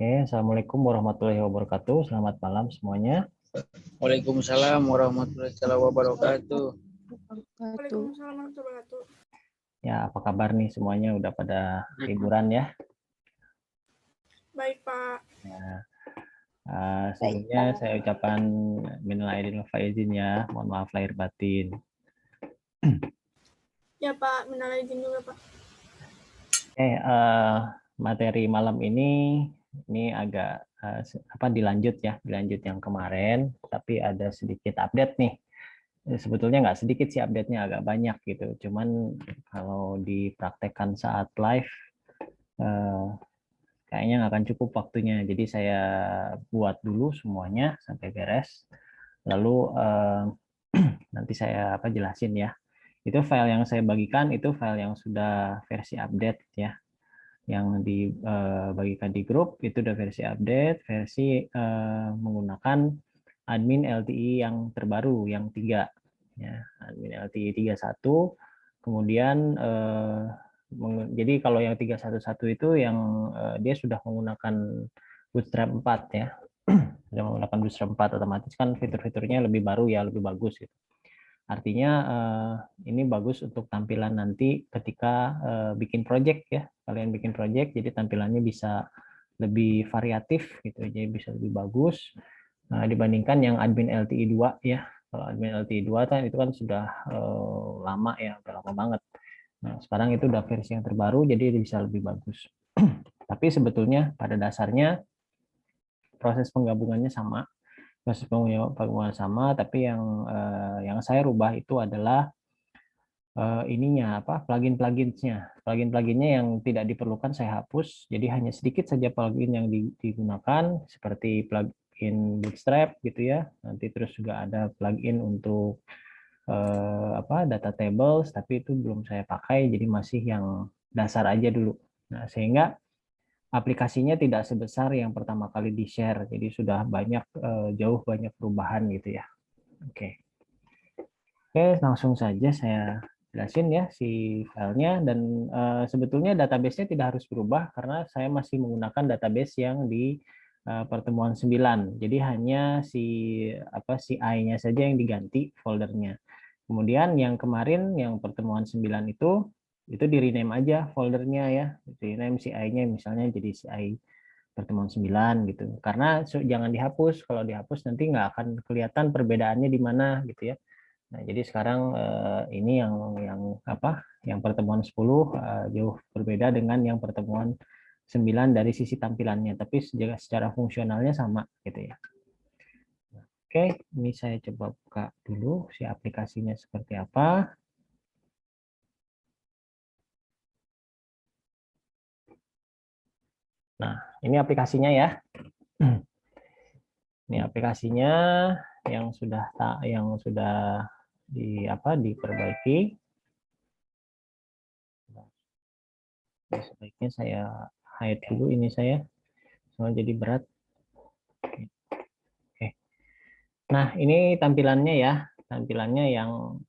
Oke, Assalamualaikum warahmatullahi wabarakatuh. Selamat malam semuanya. Waalaikumsalam warahmatullahi wabarakatuh. Waalaikumsalam warahmatullahi wabarakatuh. Ya, apa kabar nih semuanya? Udah pada liburan ya? Baik, Pak. Ya, sebelumnya saya ucapkan minal aidin wal faizin ya. Mohon maaf lahir batin. Ya, Pak. Minal aidin juga, Pak. Oke, materi malam ini agak dilanjut ya, dilanjut yang kemarin, tapi ada sedikit update nih. Sebetulnya nggak sedikit sih update-nya, agak banyak gitu. Cuman kalau dipraktekkan saat live, kayaknya nggak akan cukup waktunya. Jadi saya buat dulu semuanya sampai beres. Lalu nanti saya jelasin ya. Itu file yang saya bagikan, itu file yang sudah versi update ya. Yang dibagikan di grup itu udah versi update, versi menggunakan admin LTI yang terbaru, yang 3. Ya, admin LTI 31. Kemudian jadi kalau yang 311 itu yang dia sudah menggunakan Bootstrap 4 ya. Sudah menggunakan Bootstrap 4, otomatis kan fitur-fiturnya lebih baru ya, lebih bagus gitu. Artinya ini bagus untuk tampilan nanti ketika bikin project ya. Kalian bikin project jadi tampilannya bisa lebih variatif gitu, jadi bisa lebih bagus dibandingkan yang admin LTI 2 ya. Kalau admin LTI 2 kan itu kan sudah lama ya, udah lama banget. Nah, sekarang itu udah versi yang terbaru, jadi bisa lebih bagus. Tapi sebetulnya pada dasarnya proses penggabungannya sama, tapi yang saya rubah itu adalah ininya plugin-pluginnya yang tidak diperlukan saya hapus. Jadi hanya sedikit saja plugin yang digunakan, seperti plugin Bootstrap gitu ya. Nanti terus juga ada plugin untuk data tables, tapi itu belum saya pakai, jadi masih yang dasar aja dulu. Nah, sehingga aplikasinya tidak sebesar yang pertama kali di-share, jadi sudah jauh banyak perubahan gitu ya. Oke, langsung saja saya jelasin ya si filenya, dan sebetulnya database-nya tidak harus berubah karena saya masih menggunakan database yang di pertemuan 9. Jadi hanya si I-nya saja yang diganti foldernya. Kemudian yang kemarin yang pertemuan 9 itu di rename aja foldernya ya. Di rename si I-nya misalnya jadi si I pertemuan 9 gitu. Karena jangan dihapus, kalau dihapus nanti nggak akan kelihatan perbedaannya di mana gitu ya. Nah, jadi sekarang ini yang pertemuan 10 jauh berbeda dengan yang pertemuan 9 dari sisi tampilannya, tapi secara fungsionalnya sama gitu ya. Oke, ini saya coba buka dulu si aplikasinya seperti apa. Nah, ini aplikasinya ya. Ini aplikasinya yang sudah diperbaiki. Sebaiknya saya hide dulu ini saya, soalnya jadi berat. Oke. Nah, ini tampilannya ya, tampilannya yang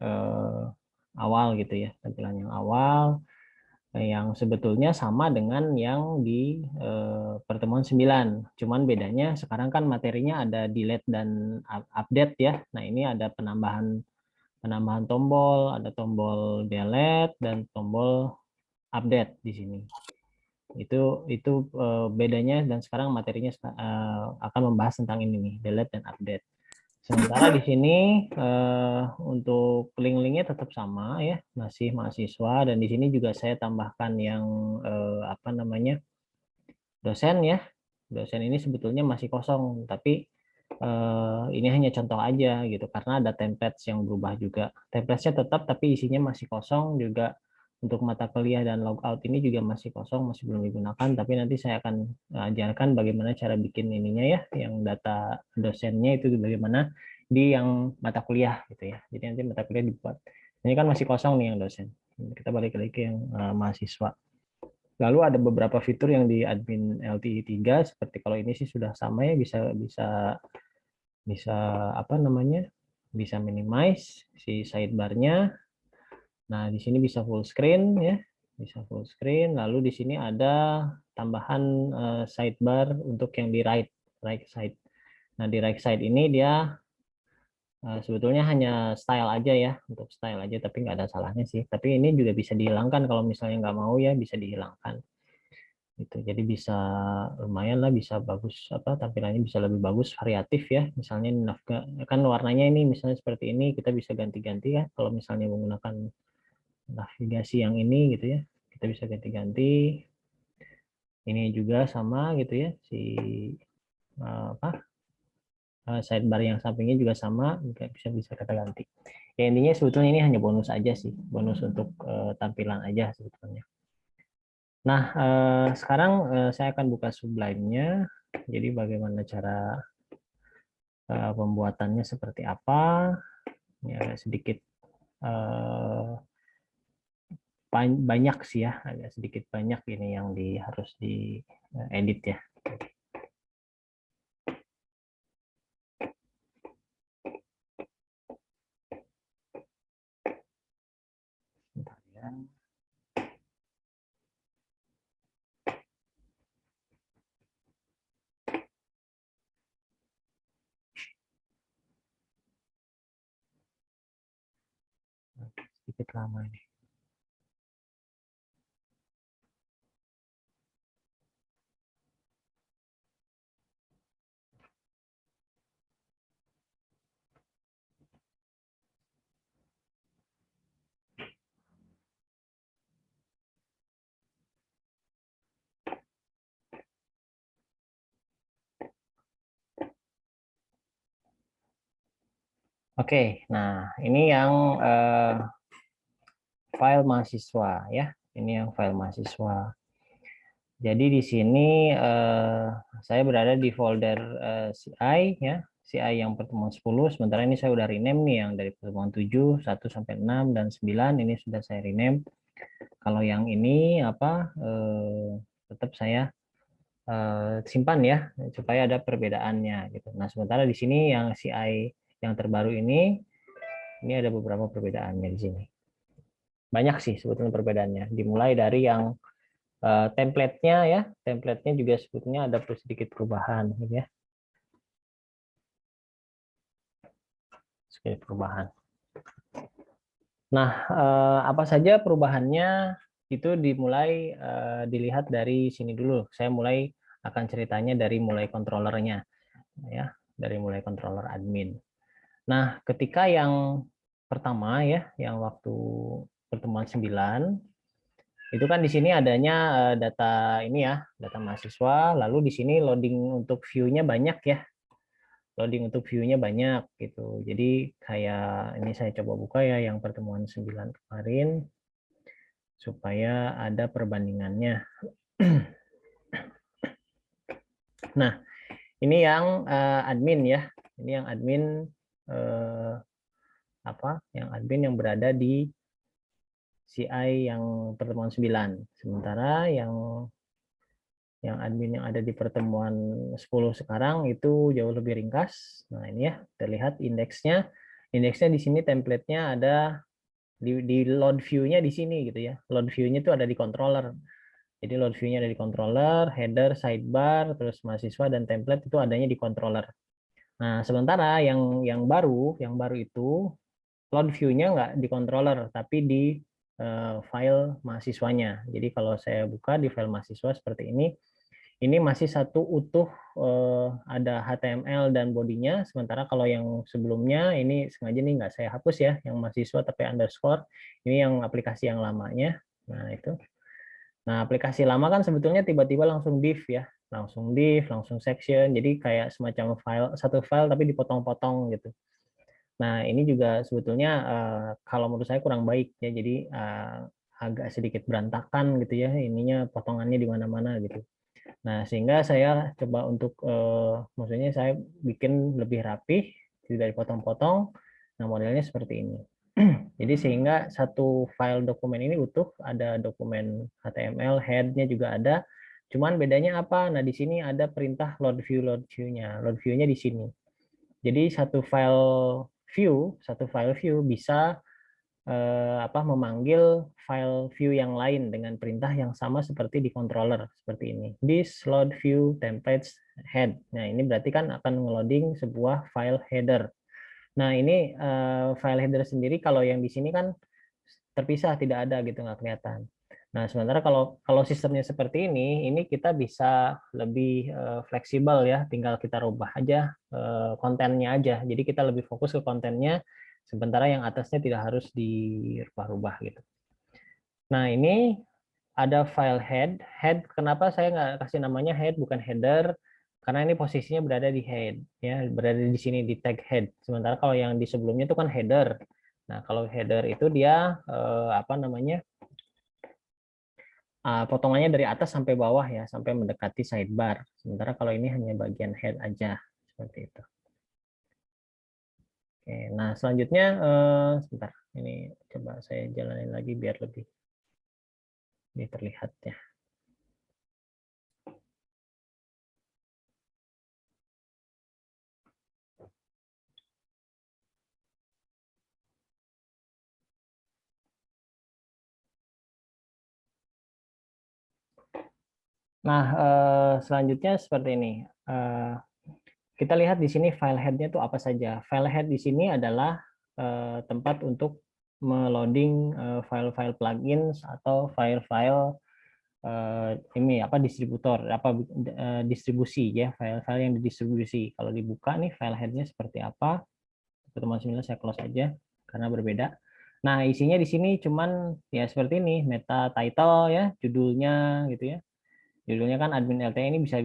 awal gitu ya, tampilan yang awal yang sebetulnya sama dengan yang di pertemuan 9. Cuman bedanya sekarang kan materinya ada delete dan update ya. Nah, ini ada penambahan tombol, ada tombol delete dan tombol update di sini. Itu bedanya, dan sekarang materinya akan membahas tentang ini nih, delete dan update. Sementara di sini untuk link-linknya tetap sama ya, masih mahasiswa, dan di sini juga saya tambahkan yang dosen ya. Dosen ini sebetulnya masih kosong, tapi ini hanya contoh aja gitu, karena ada templates yang berubah juga. Template-nya tetap, tapi isinya masih kosong juga. Untuk mata kuliah dan logout ini juga masih kosong, masih belum digunakan, tapi nanti saya akan ajarkan bagaimana cara bikin ininya ya, yang data dosennya itu bagaimana di yang mata kuliah gitu ya. Jadi nanti mata kuliah dibuat. Ini kan masih kosong nih yang dosen. Kita balik lagi ke yang mahasiswa. Lalu ada beberapa fitur yang di admin LTI 3, seperti kalau ini sih sudah sama ya, bisa bisa minimize si sidebar-nya. Nah, di sini bisa full screen ya. bisa full screen. Lalu di sini ada tambahan sidebar untuk yang di right side. Nah, di right side ini dia sebetulnya hanya style aja ya, untuk style aja, tapi nggak ada salahnya sih. Tapi ini juga bisa dihilangkan kalau misalnya nggak mau ya, bisa dihilangkan. Gitu. Jadi bisa lumayan lah, bisa bagus, apa tampilannya bisa lebih bagus, variatif ya. Misalnya kan warnanya ini misalnya seperti ini, kita bisa ganti-ganti ya. Kalau misalnya menggunakan navigasi yang ini gitu ya, kita bisa ganti-ganti. Ini juga sama gitu ya, si sidebar yang sampingnya juga sama, bisa kita ganti. Ya intinya sebetulnya ini hanya bonus aja sih, bonus untuk tampilan aja sebetulnya. Nah, sekarang saya akan buka Sublime-nya. Jadi bagaimana cara pembuatannya seperti apa? Ya, sedikit banyak sih ya, agak sedikit banyak ini yang harus diedit ya. Bentar ya. Sedikit lama ini. Oke, nah ini yang file mahasiswa ya. Ini yang file mahasiswa. Jadi di sini saya berada di folder CI ya, CI yang pertemuan 10. Sementara ini saya udah rename nih yang dari pertemuan 7, 1 sampai 6 dan 9 ini sudah saya rename. Kalau yang ini tetap saya simpan ya supaya ada perbedaannya gitu. Nah, sementara di sini yang CI yang terbaru ini ada beberapa perbedaannya di sini. Banyak sih sebetulnya perbedaannya. Dimulai dari yang template-nya ya, template-nya juga sebetulnya ada sedikit perubahan gitu ya. Sedikit perubahan. Nah, apa saja perubahannya itu dimulai dilihat dari sini dulu. Saya akan ceritanya dari mulai controllernya ya, dari mulai controller admin. Nah, ketika yang pertama ya, yang waktu pertemuan 9 itu kan di sini adanya data ini ya, data mahasiswa, lalu di sini loading untuk view-nya banyak ya. Loading untuk view-nya banyak gitu. Jadi kayak ini saya coba buka ya yang pertemuan 9 kemarin supaya ada perbandingannya. Nah, ini yang admin ya. Ini yang admin yang admin yang berada di CI yang pertemuan 9. Sementara yang admin yang ada di pertemuan 10 sekarang itu jauh lebih ringkas. Nah, ini ya, terlihat indeksnya. Indeksnya di sini template-nya ada di load view-nya di sini gitu ya. Load view-nya itu ada di controller. Jadi load view-nya ada di controller, header, sidebar, terus mahasiswa dan template itu adanya di controller. Nah, sementara yang baru itu load view-nya nggak di controller, tapi di file mahasiswanya. Jadi kalau saya buka di file mahasiswa seperti ini masih satu utuh ada HTML dan bodinya, sementara kalau yang sebelumnya ini sengaja nih nggak saya hapus ya, yang mahasiswa tapi underscore, ini yang aplikasi yang lamanya. Nah itu. Nah aplikasi lama kan sebetulnya tiba-tiba langsung div ya, langsung div, langsung section, jadi kayak semacam satu file tapi dipotong-potong gitu. Nah ini juga sebetulnya kalau menurut saya kurang baik ya, jadi agak sedikit berantakan gitu ya, ininya potongannya di mana-mana gitu. Nah, sehingga saya coba untuk maksudnya saya bikin lebih rapih, tidak dipotong-potong. Nah, modelnya seperti ini. Jadi sehingga satu file dokumen ini utuh, ada dokumen HTML, head-nya juga ada. Cuman bedanya apa? Nah, di sini ada perintah load view-nya. Load view-nya di sini. Jadi satu file view bisa memanggil file view yang lain dengan perintah yang sama seperti di controller seperti ini. This load view templates head. Nah, ini berarti kan akan nge-loading sebuah file header. Nah, ini file header sendiri kalau yang di sini kan terpisah, tidak ada gitu, nggak kelihatan. Nah, sementara kalau sistemnya seperti ini kita bisa lebih fleksibel ya, tinggal kita rubah aja kontennya aja. Jadi kita lebih fokus ke kontennya, sementara yang atasnya tidak harus dirubah-rubah gitu. Nah, ini ada file head. Head, kenapa saya nggak kasih namanya head bukan header? Karena ini posisinya berada di head, ya, berada di sini di tag head. Sementara kalau yang di sebelumnya itu kan header. Nah, kalau header itu dia potongannya dari atas sampai bawah ya, sampai mendekati sidebar. Sementara kalau ini hanya bagian head aja, seperti itu. Oke, nah selanjutnya sebentar, ini coba saya jalanin lagi biar lebih terlihat ya. Nah, selanjutnya seperti ini. Kita lihat di sini file head-nya itu apa saja. File head di sini adalah tempat untuk meloading file-file plugins atau file-file ini distributor, distribusi ya, file-file yang didistribusi. Kalau dibuka nih file head-nya seperti apa? Teman-teman, saya close aja karena berbeda. Nah, isinya di sini cuman ya seperti ini, meta title ya, judulnya gitu ya. Judulnya kan admin LTE ini bisa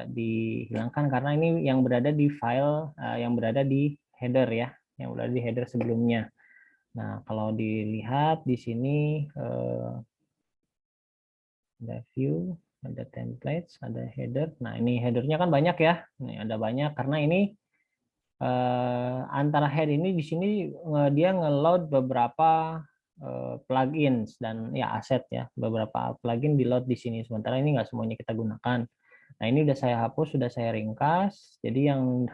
dihilangkan karena ini yang berada di file yang berada di header ya, yang berada di header sebelumnya. Nah, kalau dilihat di sini ada view, ada templates, ada header. Nah, ini headernya kan banyak ya. Ini ada banyak karena ini antara head ini di sini dia nge-load beberapa plugins dan ya aset ya, beberapa plugin di load di sini, sementara ini nggak semuanya kita gunakan. Nah, ini udah saya hapus, sudah saya ringkas, jadi yang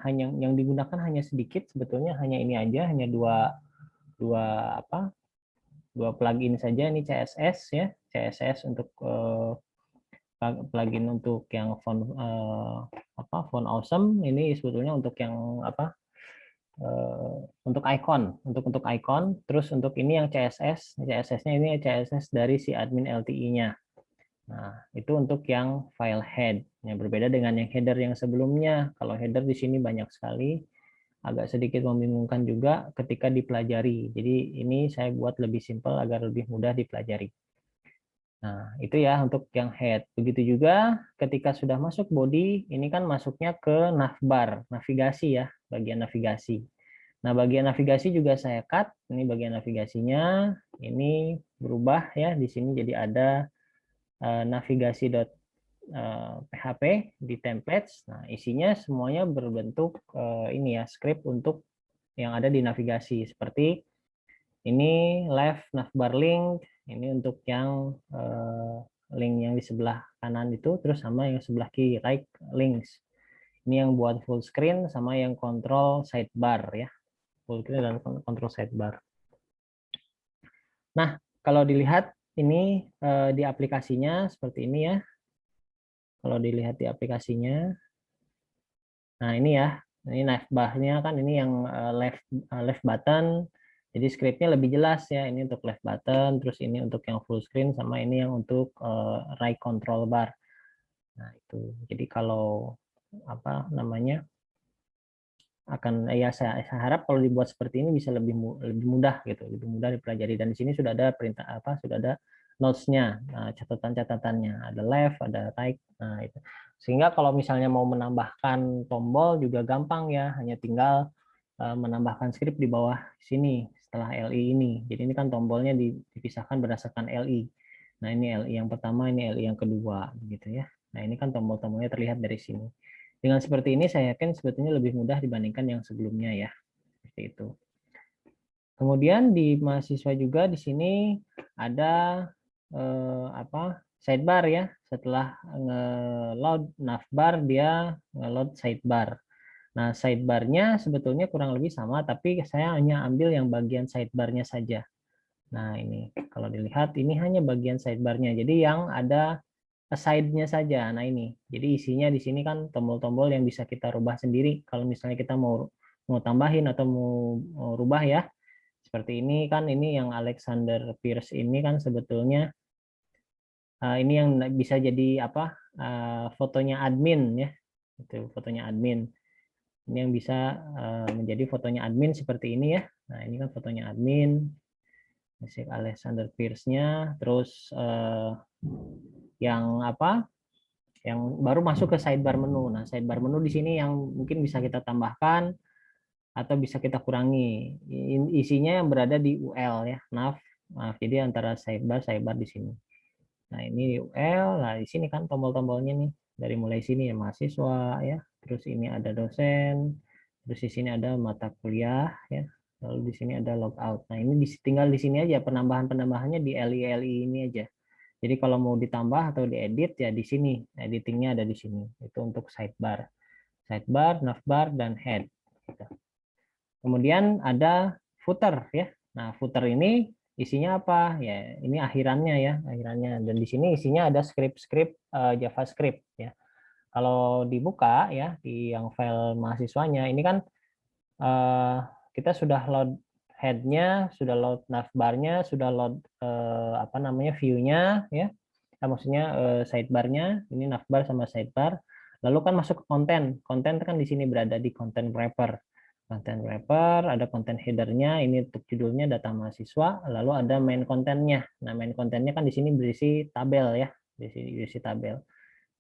digunakan hanya sedikit, sebetulnya hanya ini aja, hanya dua plugin saja. Ini CSS ya, CSS untuk plugin untuk yang font font awesome. Ini sebetulnya untuk yang untuk icon, terus untuk ini yang CSS-nya ini CSS dari si admin LTE-nya. Nah, itu untuk yang file head. Yang berbeda dengan yang header yang sebelumnya. Kalau header di sini banyak sekali, agak sedikit membingungkan juga ketika dipelajari. Jadi ini saya buat lebih simpel agar lebih mudah dipelajari. Nah, itu ya untuk yang head. Begitu juga ketika sudah masuk body, ini kan masuknya ke navbar, navigasi ya, bagian navigasi. Nah, bagian navigasi juga saya cut. Ini bagian navigasinya, ini berubah ya, di sini jadi ada navigasi.php di templates. Nah, isinya semuanya berbentuk ini ya, script untuk yang ada di navigasi. Seperti ini left navbar link, ini untuk yang link yang di sebelah kanan itu, terus sama yang sebelah kiri right links. Ini yang buat full screen sama yang control sidebar ya, full screen dan control sidebar. Nah, kalau dilihat ini di aplikasinya seperti ini ya. Kalau dilihat di aplikasinya, nah ini ya, ini navbar-nya kan ini yang left button. Jadi scriptnya lebih jelas ya, ini untuk left button, terus ini untuk yang full screen, sama ini yang untuk right control bar. Nah itu, jadi kalau saya harap kalau dibuat seperti ini bisa lebih mudah gitu, lebih mudah dipelajari. Dan di sini sudah ada perintah sudah ada notes-nya, catatan-catatannya, ada left, ada right. Nah itu, sehingga kalau misalnya mau menambahkan tombol juga gampang ya, hanya tinggal menambahkan script di bawah sini setelah LI ini. Jadi ini kan tombolnya dipisahkan berdasarkan LI. Nah ini LI yang pertama, ini LI yang kedua, gitu ya. Nah ini kan tombol-tombolnya terlihat dari sini. Dengan seperti ini saya yakin sebetulnya lebih mudah dibandingkan yang sebelumnya ya, seperti itu. Kemudian di mahasiswa juga di sini ada sidebar ya. Setelah nge-load navbar, dia nge-load sidebar. Nah, sidebar-nya sebetulnya kurang lebih sama, tapi saya hanya ambil yang bagian sidebar-nya saja. Nah, ini kalau dilihat ini hanya bagian sidebar-nya. Jadi yang ada side-nya saja. Nah, ini. Jadi isinya di sini kan tombol-tombol yang bisa kita rubah sendiri. Kalau misalnya kita mau mau tambahin atau mau rubah ya. Seperti ini kan, ini yang Alexander Pierce ini kan sebetulnya ini yang bisa jadi apa? Fotonya admin ya. Itu fotonya admin. Ini yang bisa menjadi fotonya admin seperti ini ya. Nah, ini kan fotonya admin. Musik Alexander Pierce-nya, terus yang apa? Yang baru masuk ke sidebar menu. Nah, sidebar menu di sini yang mungkin bisa kita tambahkan atau bisa kita kurangi. Isinya yang berada di UL ya, nav. Maaf, jadi antara sidebar di sini. Nah, ini di UL. Nah, di sini kan tombol-tombolnya nih. Dari mulai sini ya mahasiswa ya. Terus ini ada dosen. Terus di sini ada mata kuliah ya. Lalu di sini ada logout. Nah, ini tinggal di sini aja, penambahan-penambahannya di LI ini aja. Jadi kalau mau ditambah atau diedit ya di sini. Editingnya ada di sini. Itu untuk sidebar. Sidebar, navbar, dan head. Kemudian ada footer ya. Nah, footer ini isinya apa? Ya, ini akhirannya ya, akhirannya. Dan di sini isinya ada script-script JavaScript ya. Kalau dibuka ya di yang file mahasiswanya, ini kan eh, kita sudah load head-nya, sudah load navbar-nya, sudah load apa namanya view-nya ya. Maksudnya sidebar-nya, ini navbar sama sidebar. Lalu kan masuk ke konten. Konten kan di sini berada di content wrapper. Content wrapper, ada content header-nya, ini untuk judulnya data mahasiswa, lalu ada main kontennya. Nah, main kontennya kan di sini berisi tabel ya, berisi tabel.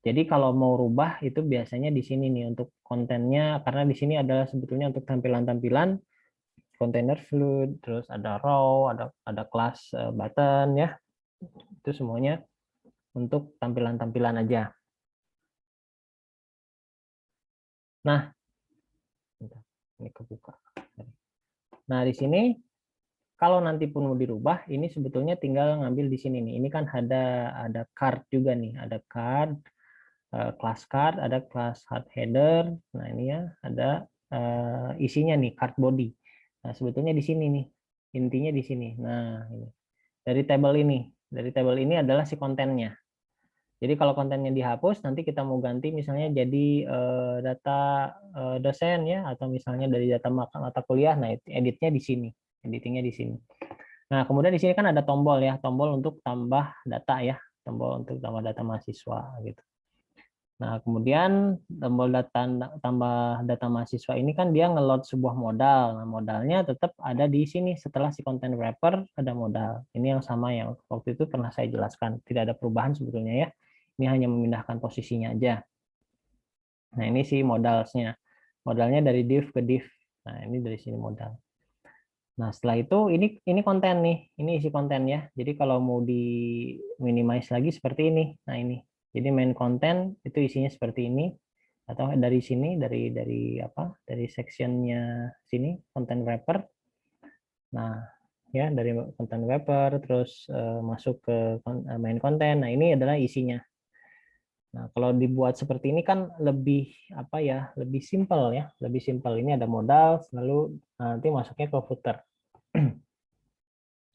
Jadi kalau mau rubah itu biasanya di sini nih untuk kontennya, karena di sini adalah sebetulnya untuk tampilan-tampilan container fluid, terus ada row, ada class button ya. Itu semuanya untuk tampilan-tampilan aja. Nah, ini kebuka. Nah, di sini kalau nanti pun mau dirubah, ini sebetulnya tinggal ngambil di sini nih. Ini kan ada card juga nih, ada card, class card, ada class hard header. Nah, ini ya ada isinya nih, card body. Nah, sebetulnya di sini nih, intinya di sini. Nah, ini. Dari table ini adalah si kontennya. Jadi kalau kontennya dihapus, nanti kita mau ganti misalnya jadi data dosen ya, atau misalnya dari data mata kuliah. Nah, editnya di sini, editingnya di sini. Nah, kemudian di sini kan ada tombol ya, tombol untuk tambah data ya, tombol untuk tambah data mahasiswa gitu. Nah, kemudian tombol data tambah data mahasiswa ini kan dia ngeload sebuah modal. Nah, modalnya tetap ada di sini setelah si content wrapper ada modal. Ini yang sama yang waktu itu pernah saya jelaskan. Tidak ada perubahan sebetulnya ya. Ini hanya memindahkan posisinya aja. Nah, ini si modalnya. Modalnya dari div ke div. Nah, ini dari sini modal. Nah, setelah itu ini konten nih. Ini isi konten ya. Jadi kalau mau di minimize lagi seperti ini. Nah, ini. Jadi main konten itu isinya seperti ini atau dari sini dari apa? Dari sectionnya sini content wrapper. Nah, ya dari content wrapper terus masuk ke main konten. Nah, ini adalah isinya. Nah, kalau dibuat seperti ini kan lebih apa ya? Lebih simpel ya, lebih simpel. Ini ada modal, lalu nanti masuknya ke footer.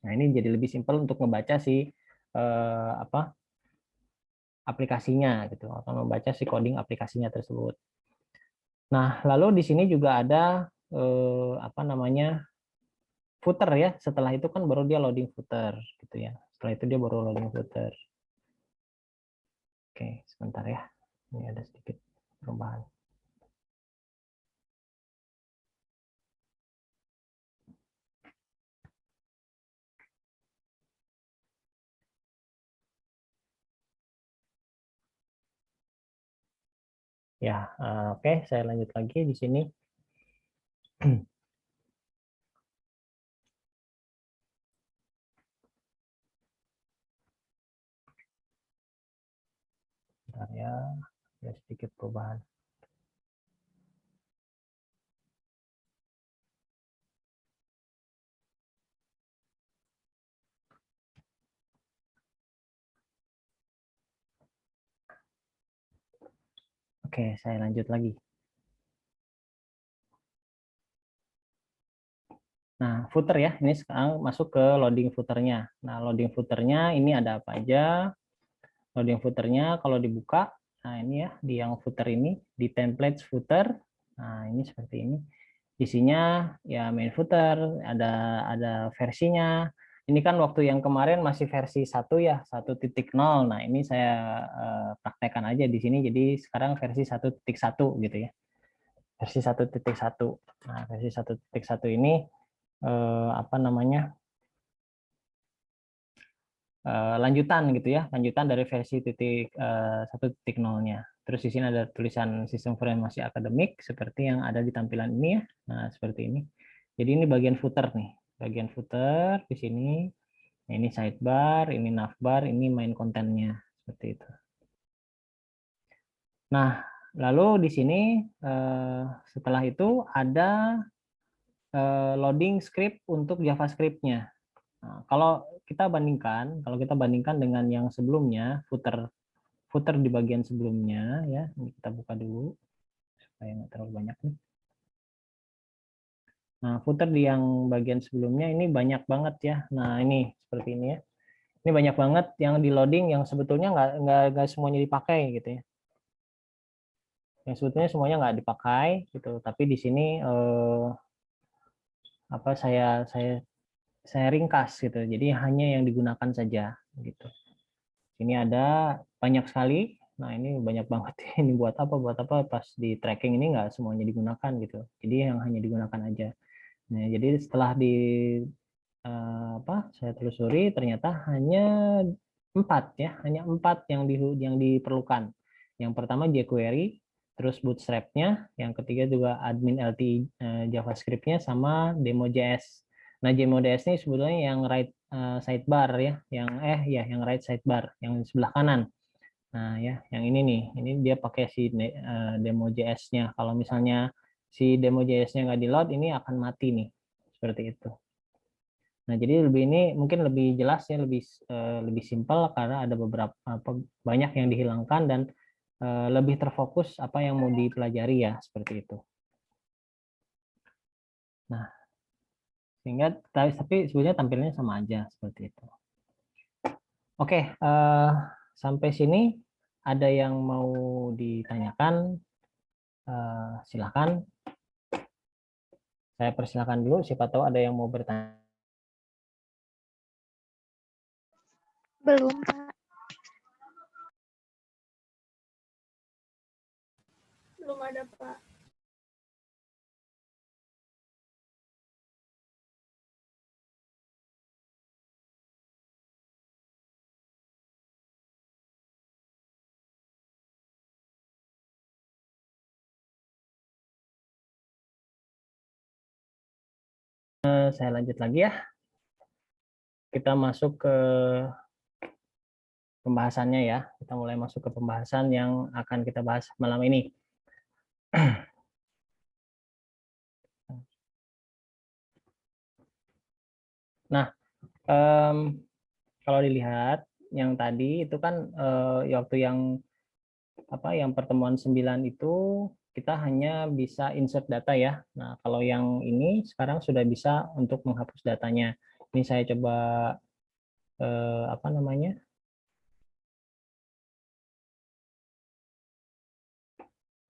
Nah, ini jadi lebih simpel untuk membaca si apa aplikasinya gitu atau membaca si coding aplikasinya tersebut. Nah, lalu di sini juga ada apa namanya footer ya. Setelah itu kan baru dia loading footer gitu ya. Setelah itu dia baru loading footer. Oke, sebentar ya. Ini ada sedikit perubahan. Ya, oke, saya lanjut lagi di sini. Bentar ya, ada sedikit perubahan. Oke, saya lanjut lagi. Nah, footer ya, ini sekarang masuk ke loading footernya. Nah, loading footernya ini ada apa aja? Loading footernya kalau dibuka, nah ini ya, di yang footer ini, di templates footer, nah ini seperti ini. Isinya ya main footer, ada versinya. Ini kan waktu yang kemarin masih versi 1 ya, 1.0. Nah, ini saya praktekkan aja di sini, jadi sekarang versi 1.1 gitu ya. Versi 1.1. Nah, versi 1.1 ini apa namanya, lanjutan gitu ya, lanjutan dari versi 1.0-nya. Terus di sini ada tulisan sistem informasi akademik seperti yang ada di tampilan ini ya. Nah, seperti ini. Jadi ini bagian footer nih, bagian footer di sini. Ini sidebar, ini navbar, ini main kontennya seperti itu. Nah, lalu di sini setelah itu ada loading script untuk JavaScript-nya. Nah, kalau kita bandingkan dengan yang sebelumnya, footer di bagian sebelumnya ya, ini kita buka dulu supaya nggak terlalu banyak nih. Nah, footer di yang bagian sebelumnya ini banyak banget ya. Nah, ini seperti ini ya. Ini banyak banget yang di loading yang sebetulnya nggak semuanya dipakai gitu ya. Yang sebetulnya semuanya nggak dipakai gitu. Tapi di sini apa saya ringkas gitu. Jadi hanya yang digunakan saja gitu. Ini ada banyak sekali. Nah, ini banyak banget. Ini buat apa? Buat apa? Pas di tracking ini nggak semuanya digunakan gitu. Jadi yang hanya digunakan aja. Nah, jadi setelah saya telusuri ternyata hanya 4 ya, hanya 4 yang diperlukan. Yang pertama jQuery, terus Bootstrap-nya, yang ketiga juga admin LT JavaScript-nya sama Demo.js. Nah, Demo.js ini sebetulnya yang right sidebar ya, yang right sidebar, yang sebelah kanan. Nah, ya, yang ini nih, ini dia pakai si Demo.js-nya. Kalau misalnya si Demo.js-nya nggak di-load, ini akan mati nih, seperti itu. Nah, jadi ini mungkin lebih jelas ya, lebih simpel karena ada beberapa banyak yang dihilangkan dan lebih terfokus apa yang mau dipelajari ya, seperti itu. Nah, sehingga tapi sebenarnya tampilnya sama aja seperti itu. Oke, sampai sini ada yang mau ditanyakan, silakan. Saya persilakan dulu, siapa tahu ada yang mau bertanya. Belum, Pak. Belum ada, Pak. Saya lanjut lagi ya. Kita masuk ke pembahasannya ya. Kita mulai masuk ke pembahasan yang akan kita bahas malam ini. Nah, kalau dilihat yang tadi itu kan waktu yang pertemuan 9 itu kita hanya bisa insert data ya. Nah, kalau yang ini sekarang sudah bisa untuk menghapus datanya. Ini saya coba apa namanya?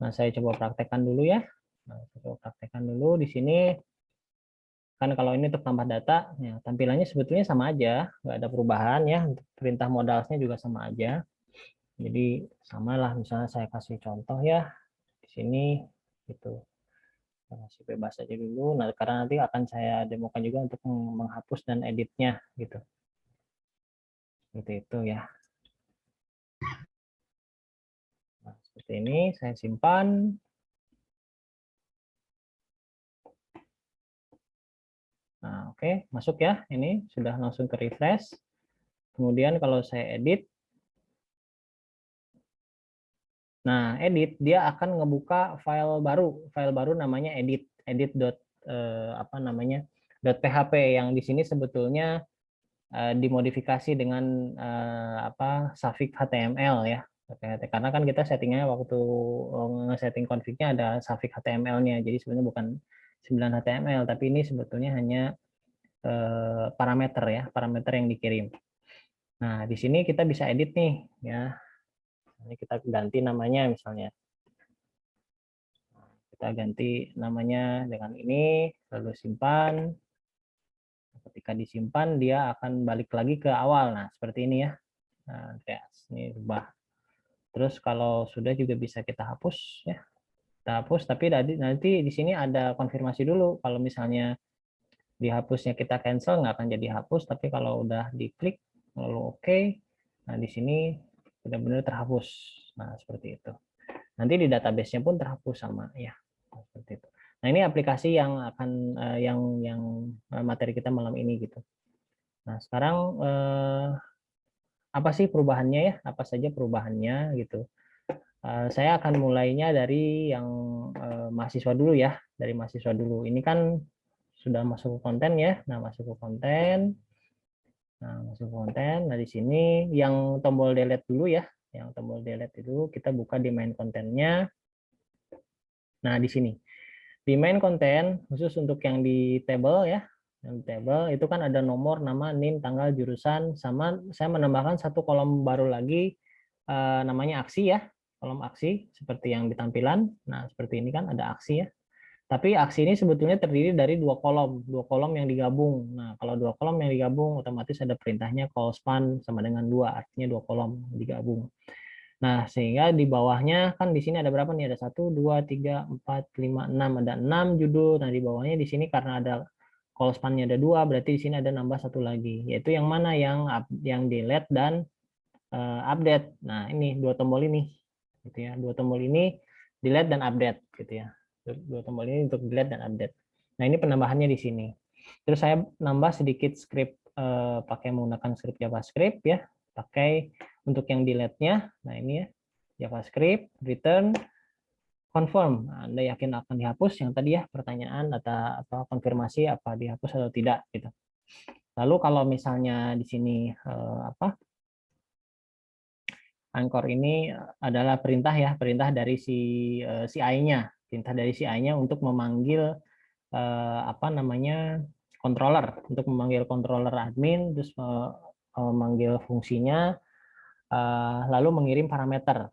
Nah, saya coba praktekkan dulu ya. Nah, saya coba praktekkan dulu di sini. Kan kalau ini untuk tambah data, ya, tampilannya sebetulnya sama aja, nggak ada perubahan ya. Untuk perintah modalnya juga sama aja. Jadi samalah, misalnya saya kasih contoh ya di sini gitu. Saya kasih bebas aja dulu. Nah, karena nanti akan saya demokan juga untuk menghapus dan editnya gitu. Seperti itu ya. Nah, seperti ini saya simpan. Nah, oke, masuk ya. Ini sudah langsung ke refresh. Kemudian kalau saya edit, nah edit dia akan ngebuka file baru namanya edit .php yang di sini sebetulnya dimodifikasi dengan suffix HTML ya. Karena kan kita settingnya waktu nge-setting config-nya ada suffix HTML-nya, jadi sebenarnya bukan 9 HTML, tapi ini sebetulnya hanya parameter ya, parameter yang dikirim. Nah, di sini kita bisa edit nih ya. Ini kita ganti namanya misalnya. Kita ganti namanya dengan ini, lalu simpan. Ketika disimpan dia akan balik lagi ke awal. Nah, seperti ini ya. Nah, ini rubah. Terus kalau sudah juga bisa kita hapus ya. Kita hapus, tapi nanti di sini ada konfirmasi dulu. Kalau misalnya dihapusnya kita cancel, nggak akan jadi hapus, tapi kalau udah diklik lalu oke, nah di sini benar-benar terhapus. Nah, seperti itu. Nanti di database-nya pun terhapus sama ya. Seperti itu. Nah, ini aplikasi yang akan yang materi kita malam ini gitu. Nah, sekarang apa sih perubahannya ya? Apa saja perubahannya gitu. Saya akan mulainya dari yang mahasiswa dulu ya, dari mahasiswa dulu. Ini kan sudah masuk ke konten ya. Nah, masuk ke konten. Nah, masuk ke konten. Nah, di sini yang tombol delete dulu ya. Yang tombol delete itu kita buka di main kontennya. Nah, di sini. Di main konten, khusus untuk yang di table ya. Yang di table itu kan ada nomor, nama, NIM, tanggal, jurusan, sama saya menambahkan satu kolom baru lagi namanya aksi ya. Kolom aksi seperti yang di tampilan. Nah, seperti ini kan ada aksi ya. Tapi aksi ini sebetulnya terdiri dari dua kolom yang digabung. Nah, kalau dua kolom yang digabung, otomatis ada perintahnya call span sama dengan 2, artinya dua kolom digabung. Nah, sehingga di bawahnya kan di sini ada berapa nih? Ada 1, 2, 3, 4, 5, 6. Ada 6 judul. Nah, di bawahnya di sini karena ada call span-nya ada 2, berarti di sini ada nambah satu lagi. Yaitu yang mana? Yang delete dan update. Nah, ini dua tombol ini. Gitu ya. Dua tombol ini delete dan update gitu ya. Dua tombol ini untuk delete dan update. Nah, ini penambahannya di sini. Terus saya nambah sedikit script pakai menggunakan script JavaScript ya. Pakai untuk yang delete-nya. Nah, ini ya. JavaScript, return, confirm. Nah, Anda yakin akan dihapus yang tadi ya pertanyaan atau konfirmasi apa dihapus atau tidak gitu. Lalu kalau misalnya di sini Anchor ini adalah perintah ya, perintah dari si CI-nya, perintah dari CI-nya untuk memanggil controller, untuk memanggil controller admin, terus memanggil fungsinya, lalu mengirim parameter.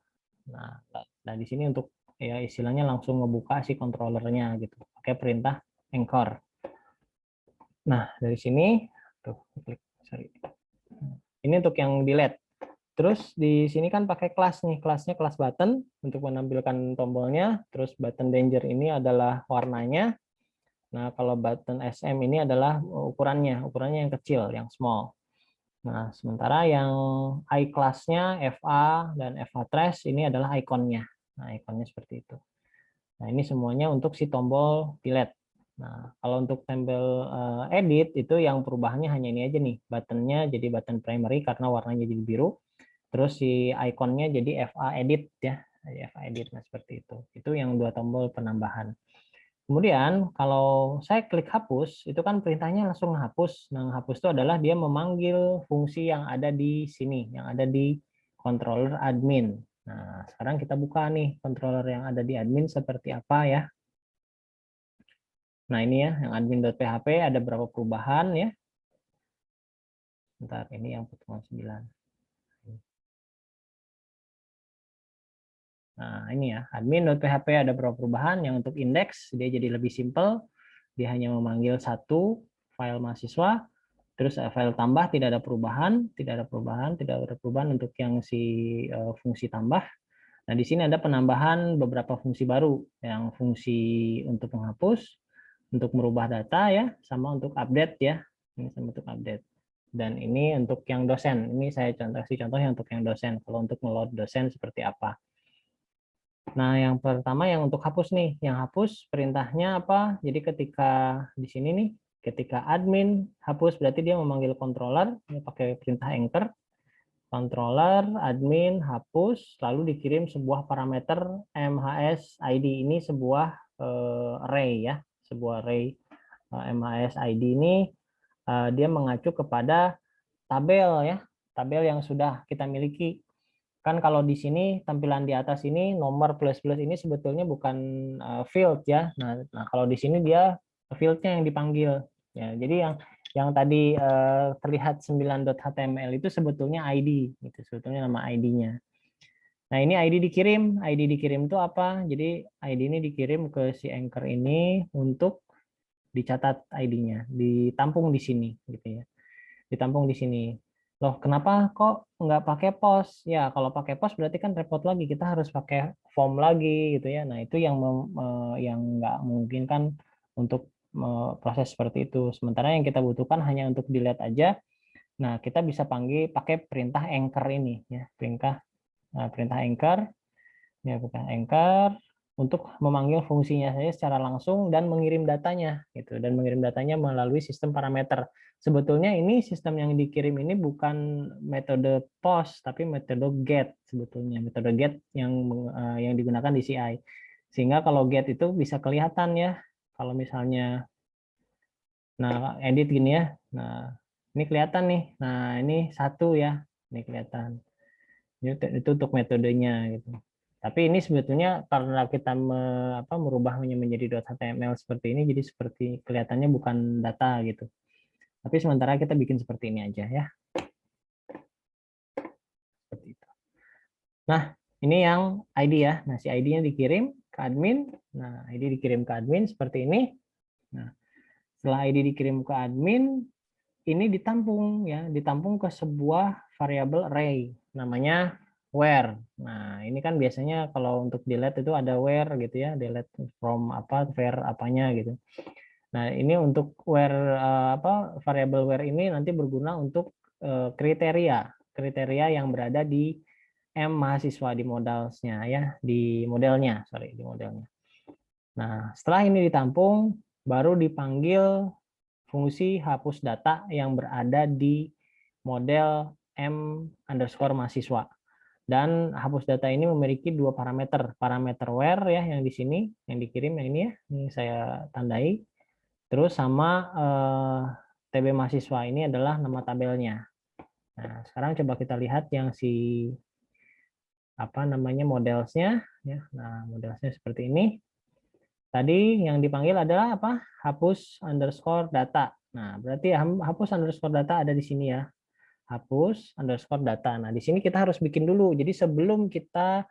Nah, di sini untuk ya istilahnya langsung ngebuka si controllernya gitu, pakai perintah Anchor. Nah, dari sini tuh klik, sorry. Ini untuk yang delete. Terus di sini kan pakai kelas nih, kelasnya kelas button untuk menampilkan tombolnya. Terus button danger ini adalah warnanya. Nah, kalau button SM ini adalah ukurannya yang kecil, yang small. Nah, sementara yang iClass-nya FA dan FA trash ini adalah ikonnya. Nah, ikonnya seperti itu. Nah, ini semuanya untuk si tombol delete. Nah, kalau untuk tombol edit itu yang perubahannya hanya ini aja nih, buttonnya jadi button primary karena warnanya jadi biru. Terus si ikonnya jadi FA edit ya, FA edit. Nah, seperti itu. Itu yang dua tombol penambahan. Kemudian kalau saya klik hapus, itu kan perintahnya langsung hapus. Nah, hapus itu adalah dia memanggil fungsi yang ada di sini, yang ada di controller admin. Nah, sekarang kita buka nih controller yang ada di admin seperti apa ya. Nah, ini ya, yang admin.php ada berapa perubahan ya. Bentar, ini yang pertemuan 9. Nah, ini ya, admin.php ada beberapa perubahan. Yang untuk indeks, dia jadi lebih simple. Dia hanya memanggil satu file mahasiswa, terus file tambah tidak ada perubahan, tidak ada perubahan untuk yang si fungsi tambah. Nah, di sini ada penambahan beberapa fungsi baru, yang fungsi untuk menghapus, untuk merubah data ya, sama untuk update ya. Ini sama untuk update. Dan ini untuk yang dosen. Ini saya kasih contohnya untuk yang dosen. Kalau untuk ngeload dosen seperti apa. Nah, yang pertama yang untuk hapus nih, yang hapus perintahnya apa? Jadi ketika di sini nih, ketika admin hapus berarti dia memanggil controller, dia pakai perintah anchor, controller admin hapus, lalu dikirim sebuah parameter MHS ID. Ini sebuah array ya, sebuah array MHS ID ini dia mengacu kepada tabel ya, tabel yang sudah kita miliki. kan kalau di sini tampilan di atas ini nomor plus-plus ini sebetulnya bukan field ya. Nah, kalau di sini dia fieldnya yang dipanggil. Ya, jadi yang tadi terlihat 9.html itu sebetulnya ID, itu sebetulnya nama ID-nya. Nah, ini ID dikirim. ID dikirim itu apa? Jadi ID ini dikirim ke si Anchor ini untuk dicatat ID-nya, ditampung di sini gitu ya. Ditampung di sini. Loh, kenapa kok nggak pakai pos? Ya, kalau pakai pos berarti kan repot lagi. Kita harus pakai form lagi gitu ya. Nah, itu yang nggak mungkin kan untuk proses seperti itu. Sementara yang kita butuhkan hanya untuk delete aja. Nah, kita bisa panggil pakai perintah anchor ini ya, perintah anchor ya, bukan anchor untuk memanggil fungsinya saja secara langsung dan mengirim datanya gitu, dan mengirim datanya melalui sistem parameter. Sebetulnya ini sistem yang dikirim ini bukan metode post tapi metode get, sebetulnya metode get yang digunakan di CI. Sehingga kalau get itu bisa kelihatan ya, kalau misalnya edit gini ya. Nah, ini kelihatan nih. Nah, ini satu ya. Ini kelihatan. Itu untuk metodenya gitu. Tapi ini sebetulnya karena kita merubahnya menjadi .html seperti ini, jadi seperti kelihatannya bukan data gitu. Tapi sementara kita bikin seperti ini aja ya. Seperti itu. Nah, ini yang ID ya. Nah, si ID-nya dikirim ke admin. Nah, ID dikirim ke admin seperti ini. Nah, setelah ID dikirim ke admin, ini ditampung ya, ditampung ke sebuah variabel array namanya where. Nah, ini kan biasanya kalau untuk delete itu ada where gitu ya, delete from apa, where apanya gitu. Nah, ini untuk where variabel where ini nanti berguna untuk kriteria yang berada di M mahasiswa di modalsnya ya, di modelnya. Nah, setelah ini ditampung, baru dipanggil fungsi hapus data yang berada di model M_mahasiswa. Dan hapus data ini memiliki dua parameter. Parameter where ya yang di sini, yang dikirim yang ini ya, ini saya tandai. Terus sama TB mahasiswa ini adalah nama tabelnya. Nah, sekarang coba kita lihat yang si modelsnya ya. Nah, modelsnya seperti ini. Tadi yang dipanggil adalah apa? Hapus underscore data. Nah, berarti hapus underscore data ada di sini ya. Hapus underscore data. Nah, di sini kita harus bikin dulu. Jadi sebelum kita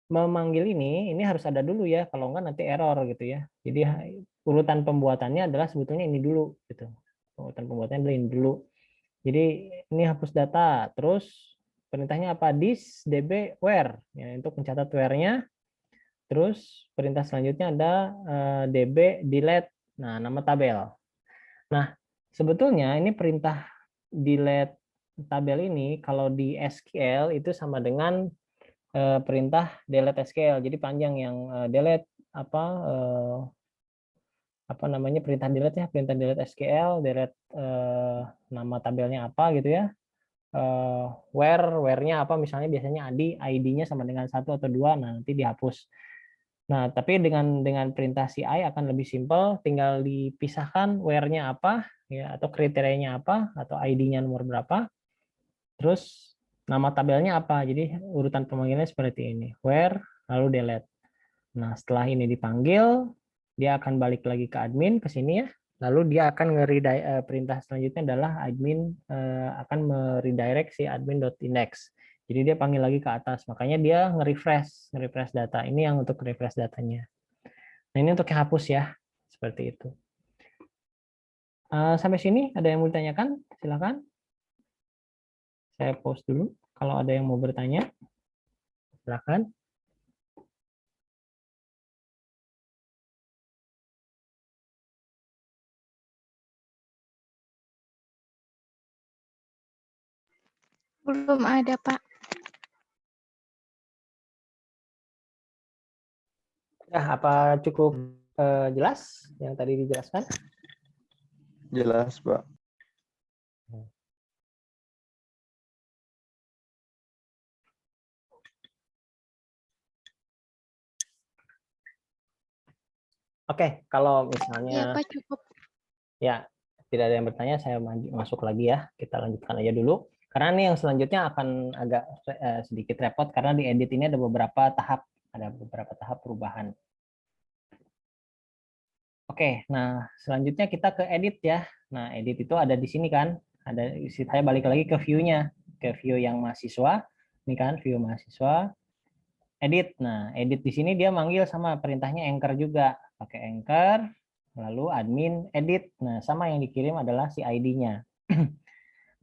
memanggil ini harus ada dulu ya. Kalau enggak nanti error gitu ya. Jadi urutan pembuatannya adalah sebetulnya ini dulu gitu. Urutan pembuatannya adalah ini dulu. Jadi ini hapus data. Terus perintahnya apa? This db where ya, untuk mencatat where-nya. Terus perintah selanjutnya ada db delete. Nah, nama tabel. Nah, sebetulnya ini perintah delete tabel ini kalau di SQL itu sama dengan perintah delete SQL. Jadi panjang yang delete perintah delete ya, perintah delete SQL, delete nama tabelnya apa gitu ya. Where-nya apa misalnya biasanya ID-nya sama dengan 1 atau 2, nah nanti dihapus. Nah, tapi dengan perintah CI akan lebih simpel, tinggal dipisahkan where-nya apa ya, atau kriterianya apa, atau ID-nya nomor berapa. Terus nama tabelnya apa. Jadi urutan pemanggilannya seperti ini. Where lalu delete. Nah, setelah ini dipanggil, dia akan balik lagi ke admin ke sini ya. Lalu dia akan perintah selanjutnya adalah admin akan meredirect si admin.index. Jadi dia panggil lagi ke atas. Makanya dia nge-refresh data. Ini yang untuk refresh datanya. Nah, ini untuk hapus ya. Seperti itu. Sampai sini ada yang mau ditanyakan? Silakan. Saya pause dulu. Kalau ada yang mau bertanya, silakan. Belum ada, Pak. Ya, apa cukup jelas yang tadi dijelaskan? Jelas, Pak. Oke, kalau misalnya Iya, Pak, cukup. ya tidak ada yang bertanya, saya masuk lagi ya. Kita lanjutkan aja dulu. Karena nih yang selanjutnya akan agak sedikit repot karena di edit ini ada beberapa tahap perubahan. Oke, nah selanjutnya kita ke edit ya. Nah, edit itu ada di sini kan. Saya balik lagi ke view-nya, ke view yang mahasiswa. Ini kan view mahasiswa. Edit. Nah, edit di sini dia manggil sama perintahnya anchor juga. Pakai anchor, lalu admin edit. Nah, sama yang dikirim adalah si ID-nya.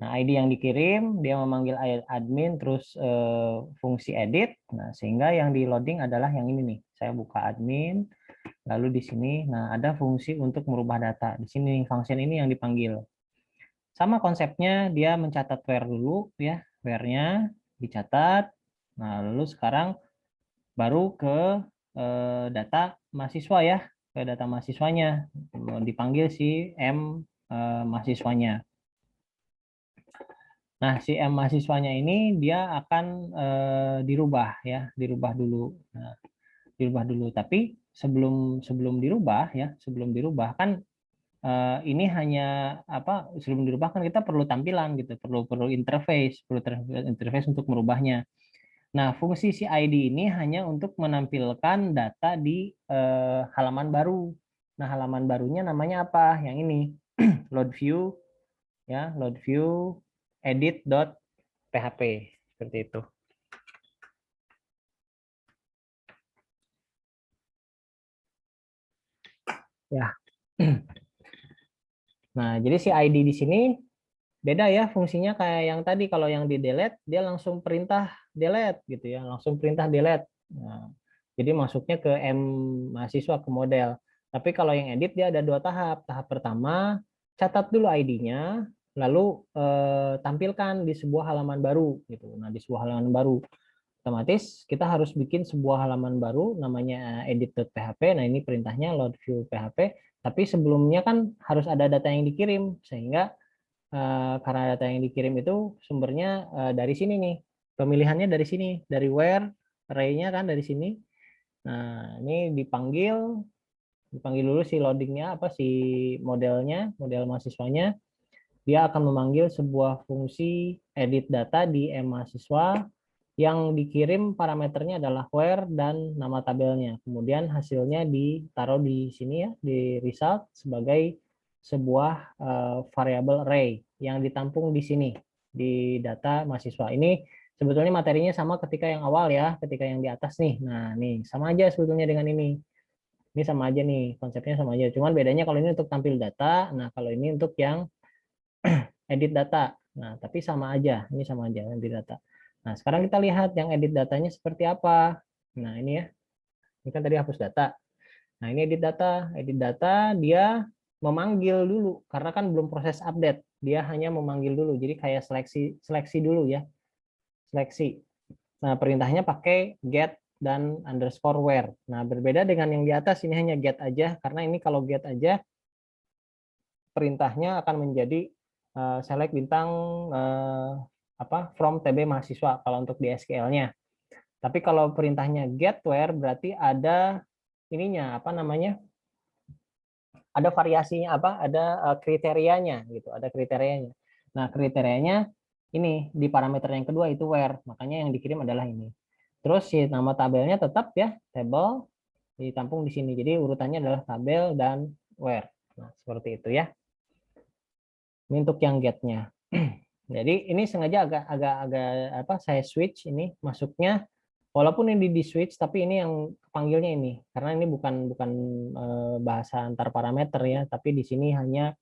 Nah, ID yang dikirim, dia memanggil admin, terus fungsi edit. Nah, sehingga yang di loading adalah yang ini nih. Saya buka admin, lalu di sini, nah ada fungsi untuk merubah data. Di sini function ini yang dipanggil. Sama konsepnya, dia mencatat where dulu, ya, where-nya dicatat. Nah, lalu sekarang baru ke data mahasiswa ya, ke data mahasiswanya. Dipanggil si M mahasiswanya. Nah, si M mahasiswanya ini dia akan dirubah ya, dirubah dulu. Nah, dirubah dulu. Tapi sebelum dirubah ya, sebelum dirubah kan ini hanya apa? Sebelum dirubah kan kita perlu tampilan gitu, perlu interface, interface untuk merubahnya. Nah, fungsi si ID ini hanya untuk menampilkan data di halaman baru. Nah, halaman barunya namanya apa? Yang ini, load view ya, load view edit.php seperti itu. Ya. Nah, jadi si ID di sini beda ya fungsinya kayak yang tadi. Kalau yang di delete dia langsung perintah delete gitu ya, langsung perintah delete. Nah, jadi masuknya ke M mahasiswa ke model. Tapi kalau yang edit dia ada dua tahap. Tahap pertama catat dulu ID-nya, lalu tampilkan di sebuah halaman baru gitu. Nah, di sebuah halaman baru otomatis kita harus bikin sebuah halaman baru namanya edit.php. Nah, ini perintahnya load view php, tapi sebelumnya kan harus ada data yang dikirim, sehingga karena data yang dikirim itu sumbernya dari sini nih. Pemilihannya dari sini, dari where, array-nya kan dari sini. Nah, ini dipanggil dulu si loadingnya apa, si modelnya, model mahasiswanya. Dia akan memanggil sebuah fungsi edit data di M mahasiswa yang dikirim parameternya adalah where dan nama tabelnya. Kemudian hasilnya ditaruh di sini ya, di result sebagai sebuah variabel array yang ditampung di sini di data mahasiswa. Ini sebetulnya materinya sama ketika yang awal ya, ketika yang di atas nih. Nah, nih sama aja sebetulnya dengan ini. Ini sama aja nih, konsepnya sama aja. Cuman bedanya kalau ini untuk tampil data, nah kalau ini untuk yang edit data. Nah, tapi sama aja, ini sama aja edit data. Nah, sekarang kita lihat yang edit datanya seperti apa. Nah, ini ya. Ini kan tadi hapus data. Nah, ini edit data. Edit data dia memanggil dulu karena kan belum proses update. Dia hanya memanggil dulu. Jadi kayak seleksi dulu ya. Seleksi. Nah, perintahnya pakai get dan underscore where. Nah, berbeda dengan yang di atas, ini hanya get aja karena ini kalau get aja perintahnya akan menjadi select bintang from TB mahasiswa kalau untuk di SQL-nya. Tapi kalau perintahnya get where berarti ada ininya apa namanya? Ada variasinya apa? Ada kriterianya gitu, ada kriterianya. Nah, kriterianya ini di parameter yang kedua itu where, makanya yang dikirim adalah ini. Terus si nama tabelnya tetap ya, table ditampung di sini. Jadi urutannya adalah tabel dan where. Nah, seperti itu ya. Ini untuk yang get-nya. Jadi ini sengaja agak saya switch ini masuknya walaupun ini di switch tapi ini yang panggilnya ini karena ini bukan bahasa antar parameter ya, tapi di sini hanya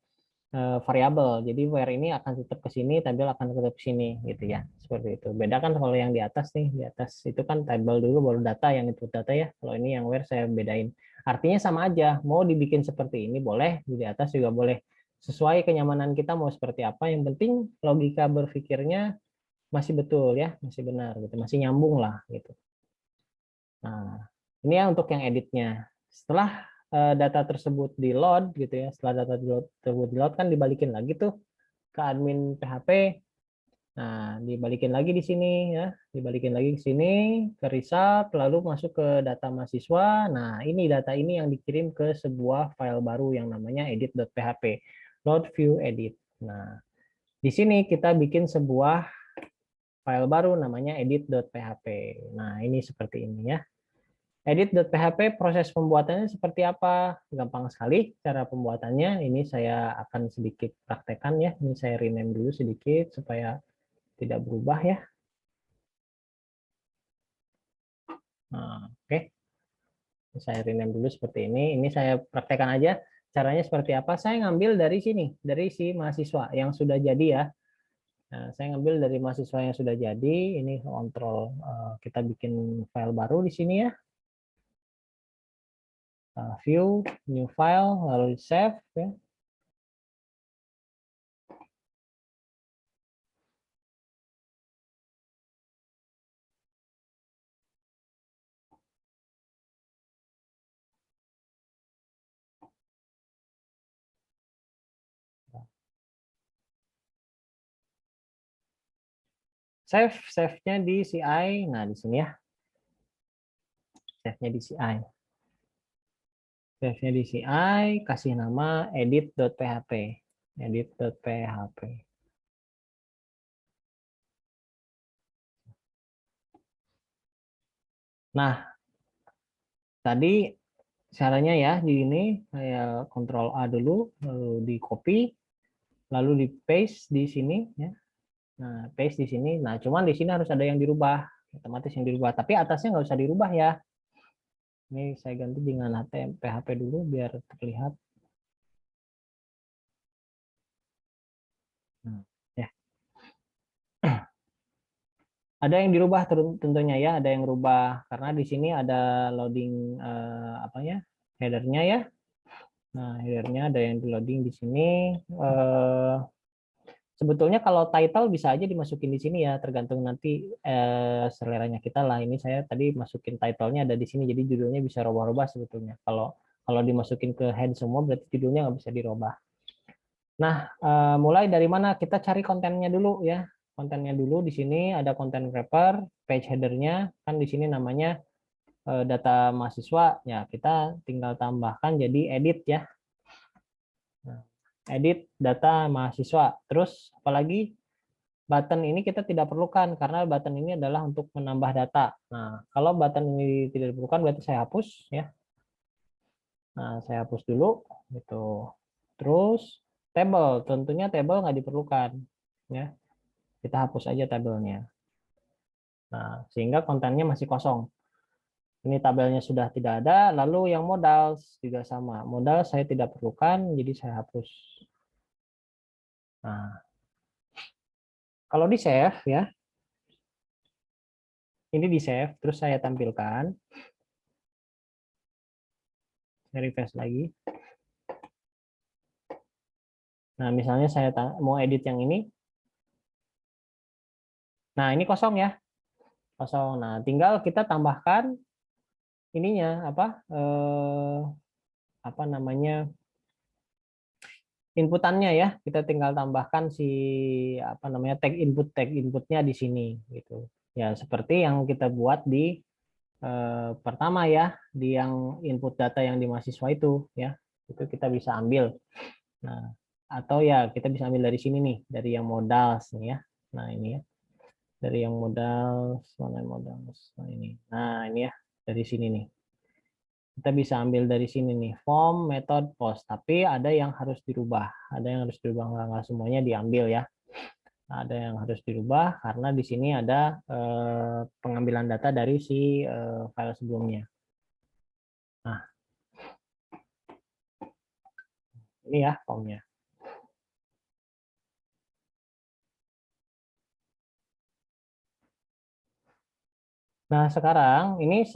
variabel. Jadi where ini akan tetap ke sini, tabel akan tetap ke sini gitu ya. Seperti itu. Beda kan kalau yang di atas nih, di atas itu kan tabel dulu baru data, yang input data ya. Kalau ini yang where saya bedain. Artinya sama aja, mau dibikin seperti ini boleh, di atas juga boleh. Sesuai kenyamanan kita mau seperti apa, yang penting logika berpikirnya masih betul ya, masih benar gitu, masih nyambung lah gitu. Nah, ini ya untuk yang editnya. Setelah data tersebut di load gitu ya, setelah data tersebut di load kan dibalikin lagi tuh ke admin PHP. Nah, dibalikin lagi di sini ya, dibalikin lagi ke sini ke result, lalu masuk ke data mahasiswa. Nah, ini data ini yang dikirim ke sebuah file baru yang namanya edit.php, load view edit. Nah, di sini kita bikin sebuah file baru namanya edit.php. Nah, ini seperti ini ya. Edit.php proses pembuatannya seperti apa? Gampang sekali cara pembuatannya. Ini saya akan sedikit praktekkan ya. Ini saya rename dulu sedikit supaya tidak berubah ya. Nah, oke. Saya rename dulu seperti ini. Ini saya praktekkan aja. Caranya seperti apa? Saya ngambil dari sini, dari si mahasiswa yang sudah jadi ya. Nah, saya ngambil dari mahasiswa yang sudah jadi. Ini kontrol kita bikin file baru di sini ya. View, new file, lalu save ya. Save-nya di CI. Nah, di sini ya. Save-nya di CI. Save-nya di CI, kasih nama edit.php. Edit.php. Nah, tadi caranya ya di ini saya Ctrl A dulu, lalu di copy, lalu di paste di sini ya. Nah, paste di sini. Nah, cuman di sini harus ada yang dirubah, otomatis yang dirubah. Tapi atasnya nggak usah dirubah ya. Ini saya ganti dengan PHP dulu biar terlihat. Nah, ya. Ada yang dirubah tentunya ya, ada yang rubah karena di sini ada loading apa ya, headernya ya. Nah, headernya ada yang di loading di sini. Sebetulnya kalau title bisa aja dimasukin di sini ya, tergantung nanti seleranya kita lah. Ini saya tadi masukin title-nya ada di sini, jadi judulnya bisa rubah-rubah sebetulnya. Kalau dimasukin ke head semua berarti judulnya nggak bisa dirubah. Nah, mulai dari mana? Kita cari kontennya dulu ya. Kontennya dulu di sini ada content wrapper, page header-nya kan di sini namanya data mahasiswa. Ya, kita tinggal tambahkan jadi edit ya. Nah, edit data mahasiswa. Terus apalagi button ini kita tidak perlukan karena button ini adalah untuk menambah data. Nah, kalau button ini tidak diperlukan berarti saya hapus ya. Nah, saya hapus dulu gitu. Terus table, tentunya table nggak diperlukan ya. Kita hapus aja tabelnya. Nah, sehingga kontennya masih kosong. Ini tabelnya sudah tidak ada, lalu yang modals juga sama. Modal saya tidak perlukan, jadi saya hapus. Nah, kalau di save ya, ini di save, terus saya tampilkan. Saya refresh lagi. Nah, misalnya saya mau edit yang ini. Nah, ini kosong ya. Kosong. Nah, tinggal kita tambahkan ininya apa namanya? Inputannya ya. Kita tinggal tambahkan si apa namanya tag inputnya di sini gitu. Ya, seperti yang kita buat di pertama ya, di yang input data yang di mahasiswa itu ya. Itu kita bisa ambil. Nah, atau ya kita bisa ambil dari sini nih, dari yang modals nih ya. Nah, ini ya. Dari yang modal, mana modal, nah ini. Nah, ini ya, dari sini nih. Kita bisa ambil dari sini nih, form, method, post. Tapi ada yang harus dirubah. Ada yang harus dirubah, nggak semuanya diambil ya. Ada yang harus dirubah karena di sini ada pengambilan data dari si file sebelumnya. Nah, ini ya formnya. Nah, sekarang ini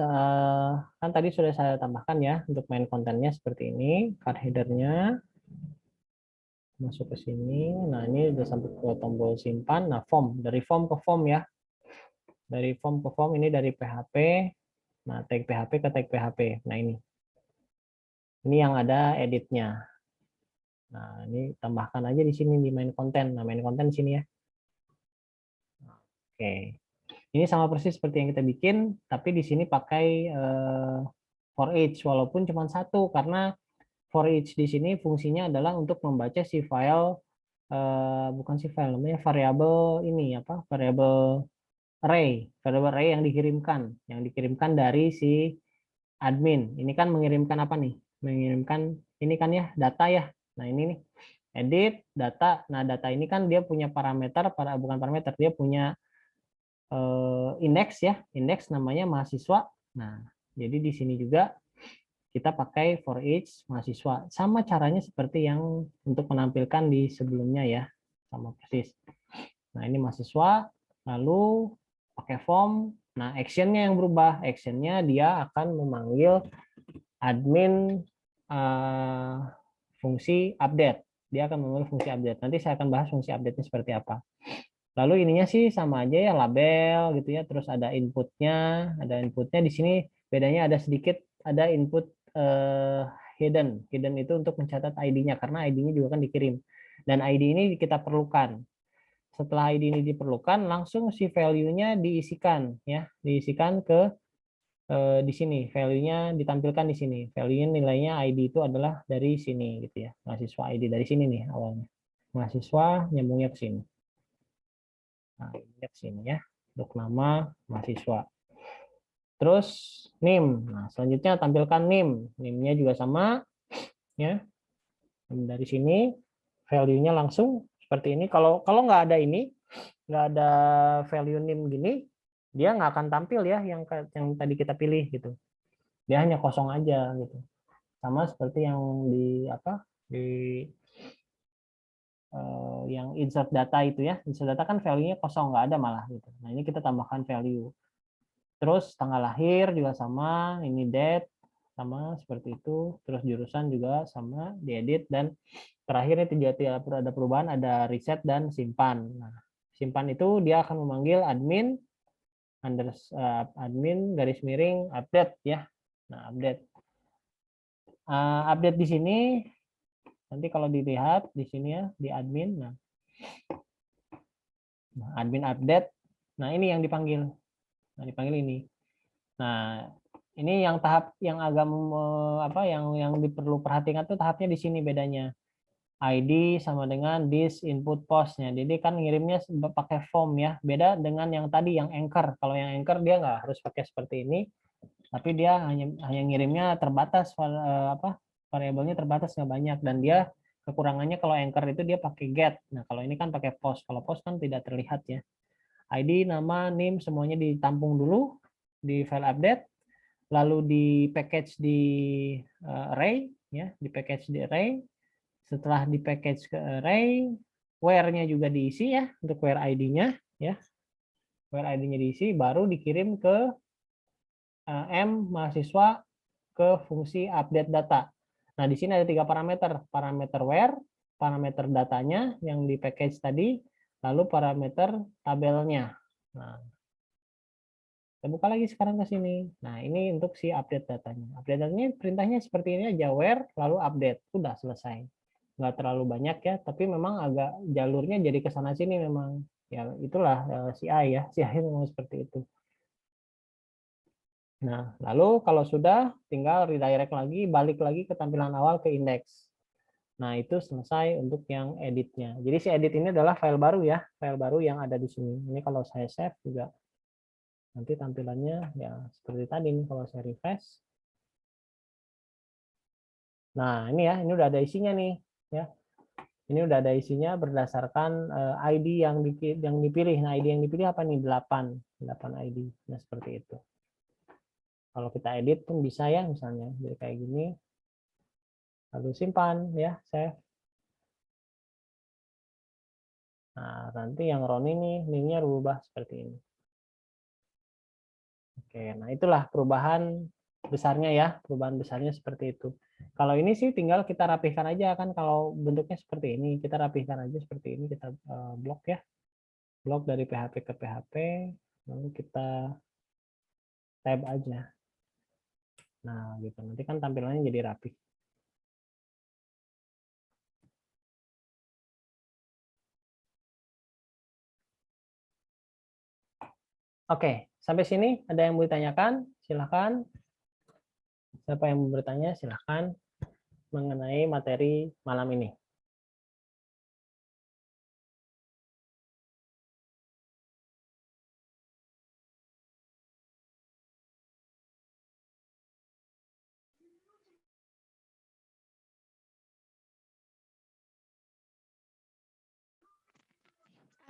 kan tadi sudah saya tambahkan ya untuk main kontennya seperti ini, card header-nya masuk ke sini. Nah, ini sudah sampai ke tombol simpan. Nah, form, dari form ke form ya. Dari form ke form ini dari PHP. Nah, tag PHP ke tag PHP. Nah, ini. Ini yang ada editnya. Nah, ini tambahkan aja di sini di main content. Nah, main content di sini ya. Oke. Ini sama persis seperti yang kita bikin, tapi di sini pakai for each walaupun cuma satu karena for each di sini fungsinya adalah untuk membaca si file bukan si file namanya variabel ini apa variabel array yang dikirimkan dari si admin. Ini kan mengirimkan apa nih? Mengirimkan ini kan ya data ya. Nah ini nih edit data. Nah data ini kan dia punya parameter, bukan parameter, dia punya indeks ya, indeks namanya mahasiswa. Nah jadi di sini juga kita pakai for each mahasiswa. Sama caranya seperti yang untuk menampilkan di sebelumnya ya, sama persis. Nah ini mahasiswa, lalu pakai form. Nah actionnya yang berubah, actionnya dia akan memanggil admin fungsi update. Dia akan memanggil fungsi update. Nanti saya akan bahas fungsi update-nya seperti apa. Lalu ininya sih sama aja ya, label gitu ya. Terus ada inputnya di sini bedanya ada sedikit, ada input hidden. Hidden itu untuk mencatat ID-nya karena ID-nya juga kan dikirim. Dan ID ini kita perlukan. Setelah ID ini diperlukan, langsung si value-nya diisikan ya, diisikan ke di sini. Value-nya ditampilkan di sini. Value nilainya ID itu adalah dari sini gitu ya. Mahasiswa ID dari sini nih awalnya. Mahasiswa nyambungnya ke sini. Nah, ini ke sini ya. Untuk nama mahasiswa. Terus NIM. Nah, selanjutnya tampilkan NIM. NIM-nya juga sama ya. Dari sini value-nya langsung seperti ini. Kalau nggak ada ini, nggak ada value NIM gini, dia nggak akan tampil ya yang tadi kita pilih gitu. Dia hanya kosong aja gitu. Sama seperti yang di yang insert data itu ya. Insert data kan value-nya kosong, nggak ada malah gitu. Nah ini kita tambahkan value. Terus tanggal lahir juga sama, ini date sama seperti itu. Terus jurusan juga sama, diedit, dan terakhir ini tidak ada perubahan, ada reset dan simpan. Nah, simpan itu dia akan memanggil admin admin garis miring update ya. Nah, update di sini nanti kalau dilihat di sini ya di admin. Nah, admin update. Nah, ini yang dipanggil. Nah, dipanggil ini. Nah, ini yang tahap yang agak yang diperlu perhatikan tuh tahapnya di sini bedanya. ID sama dengan this input postnya. Jadi kan ngirimnya pakai form ya. Beda dengan yang tadi yang anchor. Kalau yang anchor dia nggak harus pakai seperti ini, tapi dia hanya ngirimnya terbatas, variabelnya terbatas nggak banyak, dan dia kekurangannya kalau anchor itu dia pakai get. Nah kalau ini kan pakai post. Kalau post kan tidak terlihat ya. ID, nama, name semuanya ditampung dulu di file update, lalu di package di array ya, di package di array. Setelah di package ke array, where-nya juga diisi ya, untuk where ID-nya ya. Where ID-nya diisi, baru dikirim ke M mahasiswa ke fungsi update data. Nah, di sini ada 3 parameter. Parameter where, parameter datanya yang di package tadi, lalu parameter tabelnya. Nah, kita buka lagi sekarang ke sini. Nah, ini untuk si update datanya. Update datanya perintahnya seperti ini aja, where, lalu update. Udah selesai. Nggak terlalu banyak ya, tapi memang agak jalurnya jadi ke sana sini memang. Ya, itulah CI ya. CI memang seperti itu. Nah, lalu kalau sudah tinggal redirect lagi, balik lagi ke tampilan awal ke indeks. Nah, itu selesai untuk yang editnya. Jadi si edit ini adalah file baru ya, file baru yang ada di sini. Ini kalau saya save juga nanti tampilannya ya seperti tadi nih kalau saya refresh. Nah, ini ya, ini udah ada isinya nih ya. Ini udah ada isinya berdasarkan ID yang dipilih. Nah, ID yang dipilih apa nih? 8 ID. Nah, seperti itu. Kalau kita edit pun bisa ya, misalnya jadi kayak gini. Lalu simpan ya, save. Nah, nanti yang Ron ini linknya berubah seperti ini. Oke, nah itulah perubahan besarnya ya, perubahan besarnya seperti itu. Kalau ini sih tinggal kita rapihkan aja kan, kalau bentuknya seperti ini, kita rapihkan aja seperti ini, kita blok ya. Blok dari PHP ke PHP, lalu kita tab aja. Nah, gitu. Nanti kan tampilannya jadi rapi. Oke, sampai sini ada yang mau ditanyakan? Silahkan. Siapa yang mau bertanya, silahkan mengenai materi malam ini.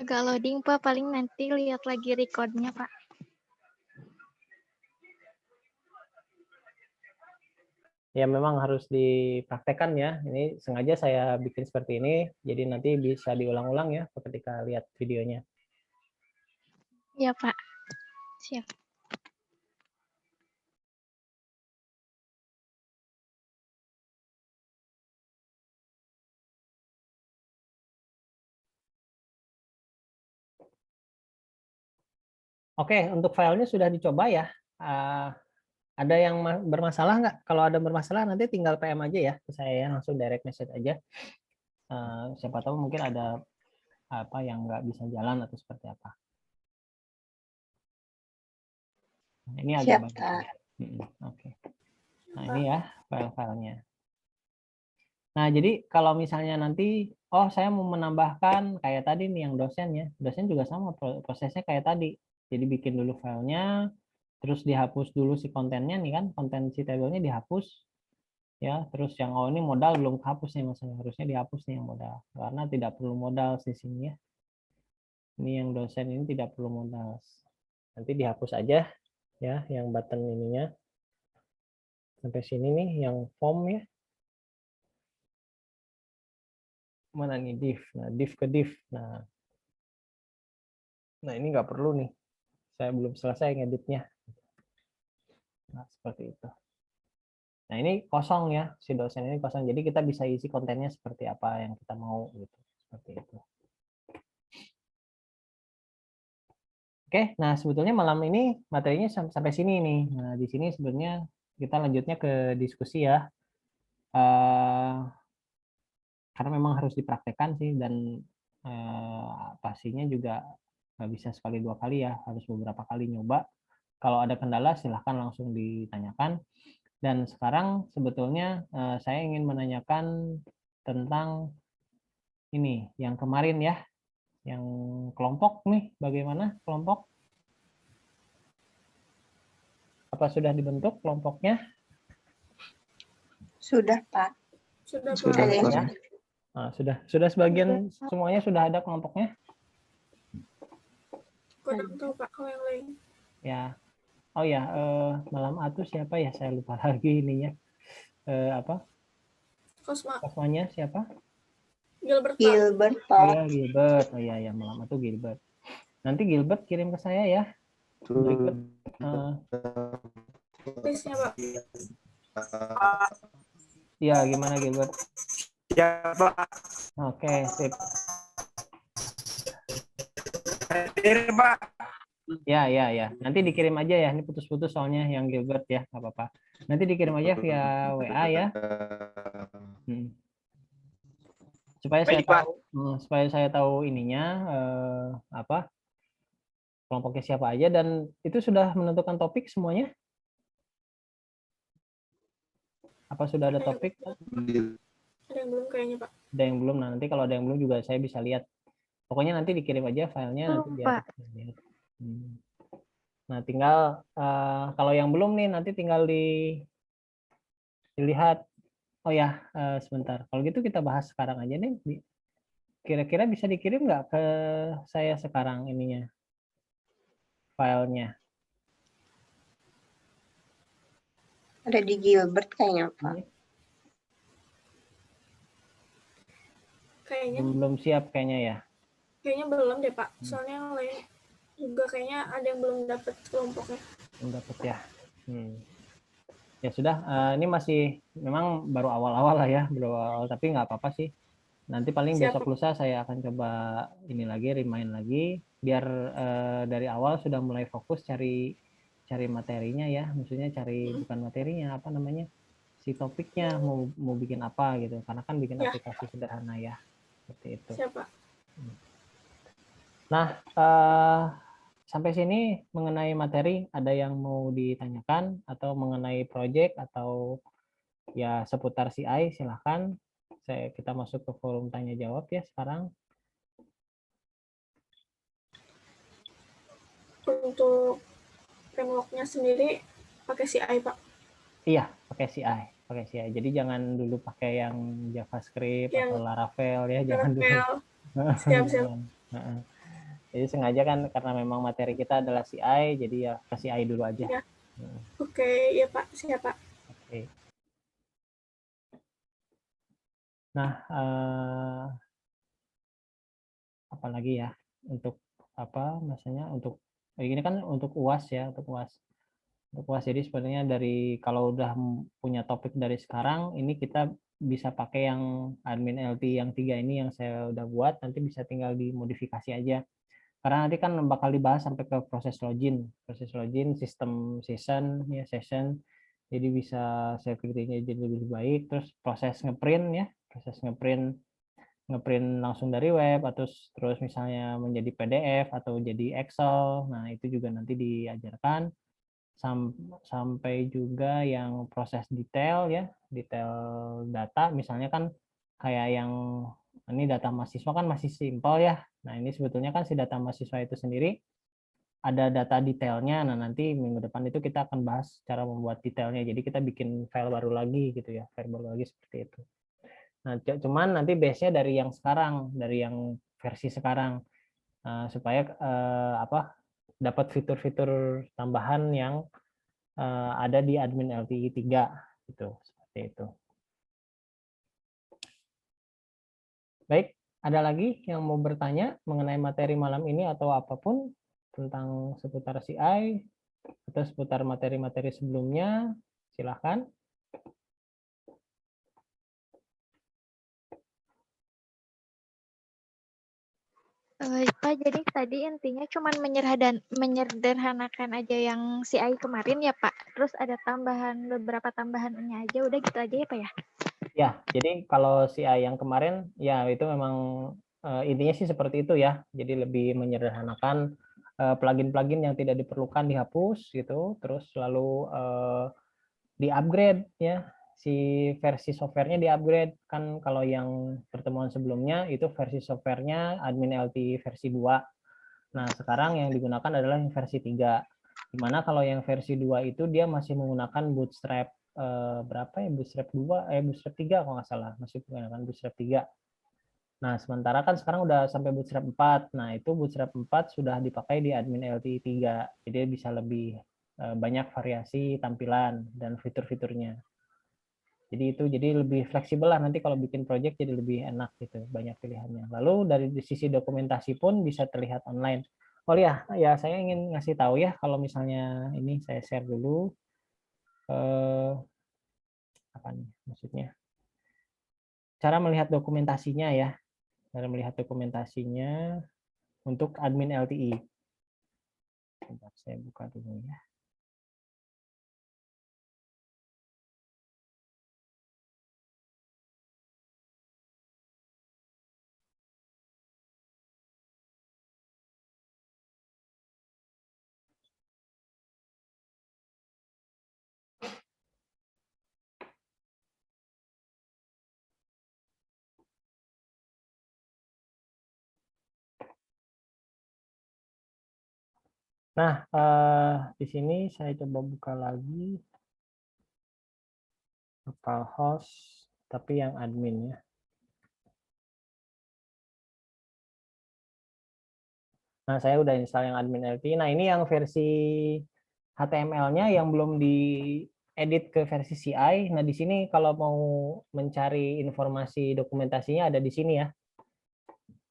Agak loading, Pak. Paling nanti lihat lagi recordnya, Pak. Ya memang harus dipraktekkan ya. Ini sengaja saya bikin seperti ini, jadi nanti bisa diulang-ulang ya ketika lihat videonya. Ya, Pak. Siap. Oke, untuk filenya sudah dicoba ya. Ada yang bermasalah nggak? Kalau ada bermasalah nanti tinggal PM aja ya ke saya ya, langsung direct message aja. Siapa tahu mungkin ada apa yang nggak bisa jalan atau seperti apa. Nah, ini agak Siap, banyak. Kak. Oke. Nah ini ya file-filenya. Nah jadi kalau misalnya nanti, oh saya mau menambahkan kayak tadi nih yang dosen ya, dosen juga sama prosesnya kayak tadi. Jadi bikin dulu filenya, terus dihapus dulu si kontennya nih kan, konten si tabelnya dihapus. Ya, terus yang oh ini modal belum kehapus nih maksudnya, harusnya dihapus nih yang modal karena tidak perlu modal di sini ya. Ini yang dosen ini tidak perlu modal. Nanti dihapus aja ya yang button ininya. Sampai sini nih yang form ya. Mana nih div? Nah, div ke div. Nah ini nggak perlu nih. Saya belum selesai ngeditnya. Nah, seperti itu. Nah, ini kosong ya. Si dosen ini kosong. Jadi kita bisa isi kontennya seperti apa yang kita mau gitu. Seperti itu. Oke, nah sebetulnya malam ini materinya sampai sini nih. Nah, di sini sebenarnya kita lanjutnya ke diskusi ya. Karena memang harus dipraktekkan sih dan pastinya juga nggak bisa sekali dua kali ya, harus beberapa kali nyoba. Kalau ada kendala silahkan langsung ditanyakan. Dan sekarang sebetulnya saya ingin menanyakan tentang ini yang kemarin ya, yang kelompok nih, bagaimana kelompok? Apa sudah dibentuk kelompoknya? Sudah, Pak. Sudah, Pak. Sudah, Ada yang Pak. Ya. Nah, sudah sebagian semuanya sudah ada kelompoknya? Kurang tahu, Pak, kalau yang lain. Ya. Oh ya, malam Atu siapa ya? Saya lupa lagi ininya. Apa? Kosma. Kosmanya siapa? Gilbert, Pak. Gilbert, Oh Pak. ya, Gilbert. Oh ya, ya malam Atu Gilbert. Nanti Gilbert kirim ke saya ya. Berikut. Listnya, Pak. Ya, gimana Gilbert? Ya, Pak. Oke, sip. Hadir, Pak. Ya, ya, ya. Nanti dikirim aja ya. Ini putus-putus soalnya yang Gilbert ya, nggak apa-apa. Nanti dikirim aja via WA ya. Supaya saya Baik, Pak. tahu, supaya saya tahu ininya apa kelompoknya siapa aja dan itu sudah menentukan topik semuanya? Apa sudah ada topik? Ada yang belum kayaknya, Pak. Ada yang belum. Nah, nanti kalau ada yang belum juga saya bisa lihat. Pokoknya nanti dikirim aja filenya nanti Belum, biar Pak. kita lihat. Nah, tinggal kalau yang belum nih nanti tinggal dilihat. Oh ya, sebentar. Kalau gitu kita bahas sekarang aja nih. Kira-kira bisa dikirim nggak ke saya sekarang ininya filenya? Ada di Gilbert kayaknya, Pak. Kayaknya Belum siap kayaknya ya. kayaknya belum deh, Pak. Soalnya yang lain juga kayaknya ada yang belum dapat kelompoknya. Belum dapat ya. Ya sudah, ini masih memang baru awal-awal lah ya, baru awal, tapi nggak apa-apa sih. Nanti paling Siap, besok lusa saya akan coba ini lagi, remind lagi, biar dari awal sudah mulai fokus cari materinya ya, maksudnya cari bukan materinya, apa namanya, si topiknya mau bikin apa gitu, karena kan bikin Ya. aplikasi sederhana ya, seperti itu. Siap, Pak. Nah, sampai sini mengenai materi ada yang mau ditanyakan atau mengenai project atau ya seputar CI silahkan. Kita masuk ke forum tanya jawab ya sekarang. Untuk framework-nya sendiri pakai CI, Pak. Iya, pakai CI. Jadi jangan dulu pakai yang JavaScript Yang atau Laravel ya, jangan dulu. Siap. Jangan. Jadi sengaja kan karena memang materi kita adalah CI, jadi ya ke CI dulu aja. Ya. Oke, ya Pak, siap Pak. Oke. Nah, apa lagi ya untuk apa maksudnya untuk ini kan untuk UAS ya, untuk UAS. Untuk UAS jadi sebenarnya dari kalau udah punya topik dari sekarang, ini kita bisa pakai yang admin LT yang 3 ini yang saya udah buat, nanti bisa tinggal dimodifikasi aja. Karena nanti kan bakal dibahas sampai ke proses login, sistem session ya session. Jadi bisa security-nya jadi lebih baik, terus proses ngeprint ya, proses ngeprint langsung dari web atau terus misalnya menjadi PDF atau jadi Excel. Nah, itu juga nanti diajarkan sampai juga yang proses detail ya, detail data misalnya kan kayak yang ini data mahasiswa kan masih simpel ya. Nah, ini sebetulnya kan si data mahasiswa itu sendiri ada data detailnya. Nah, nanti minggu depan itu kita akan bahas cara membuat detailnya. Jadi kita bikin file baru lagi gitu ya, file baru lagi seperti itu. Nah, cuman nanti base-nya dari yang sekarang, dari yang versi sekarang, supaya apa dapat fitur-fitur tambahan yang ada di admin LTI 3 gitu, seperti itu. Baik, ada lagi yang mau bertanya mengenai materi malam ini atau apapun tentang seputar CI atau seputar materi-materi sebelumnya? Silahkan. Pak, jadi tadi intinya cuma menyederhanakan aja yang CI kemarin ya Pak. Terus ada beberapa tambahannya aja, udah gitu aja ya Pak ya? Ya, jadi kalau CI yang kemarin ya itu memang intinya sih seperti itu ya. Jadi lebih menyederhanakan plugin-plugin yang tidak diperlukan dihapus gitu, terus lalu di-upgrade ya. Si versi softwarenya di-upgrade kan kalau yang pertemuan sebelumnya itu versi softwarenya admin LT versi 2. Nah, sekarang yang digunakan adalah yang versi 3. Dimana kalau yang versi 2 itu dia masih menggunakan Bootstrap berapa ya? Bootstrap 2, Bootstrap 3 kalau nggak salah, masih menggunakan Bootstrap 3. Nah, sementara kan sekarang udah sampai Bootstrap 4. Nah, itu Bootstrap 4 sudah dipakai di admin LT 3. Jadi bisa lebih banyak variasi tampilan dan fitur-fiturnya. Jadi lebih fleksibel lah nanti kalau bikin project jadi lebih enak gitu, banyak pilihannya. Lalu dari sisi dokumentasi pun bisa terlihat online. Oh ya, saya ingin ngasih tahu ya kalau misalnya ini saya share dulu apa nih maksudnya? Cara melihat dokumentasinya ya. Cara melihat dokumentasinya untuk admin LTI. Bentar, saya buka dulu ya. Nah, di sini saya coba buka lagi localhost, tapi yang admin ya. Nah, saya udah install yang admin LT. Nah, ini yang versi HTML-nya yang belum diedit ke versi CI. Nah, di sini kalau mau mencari informasi dokumentasinya ada di sini ya.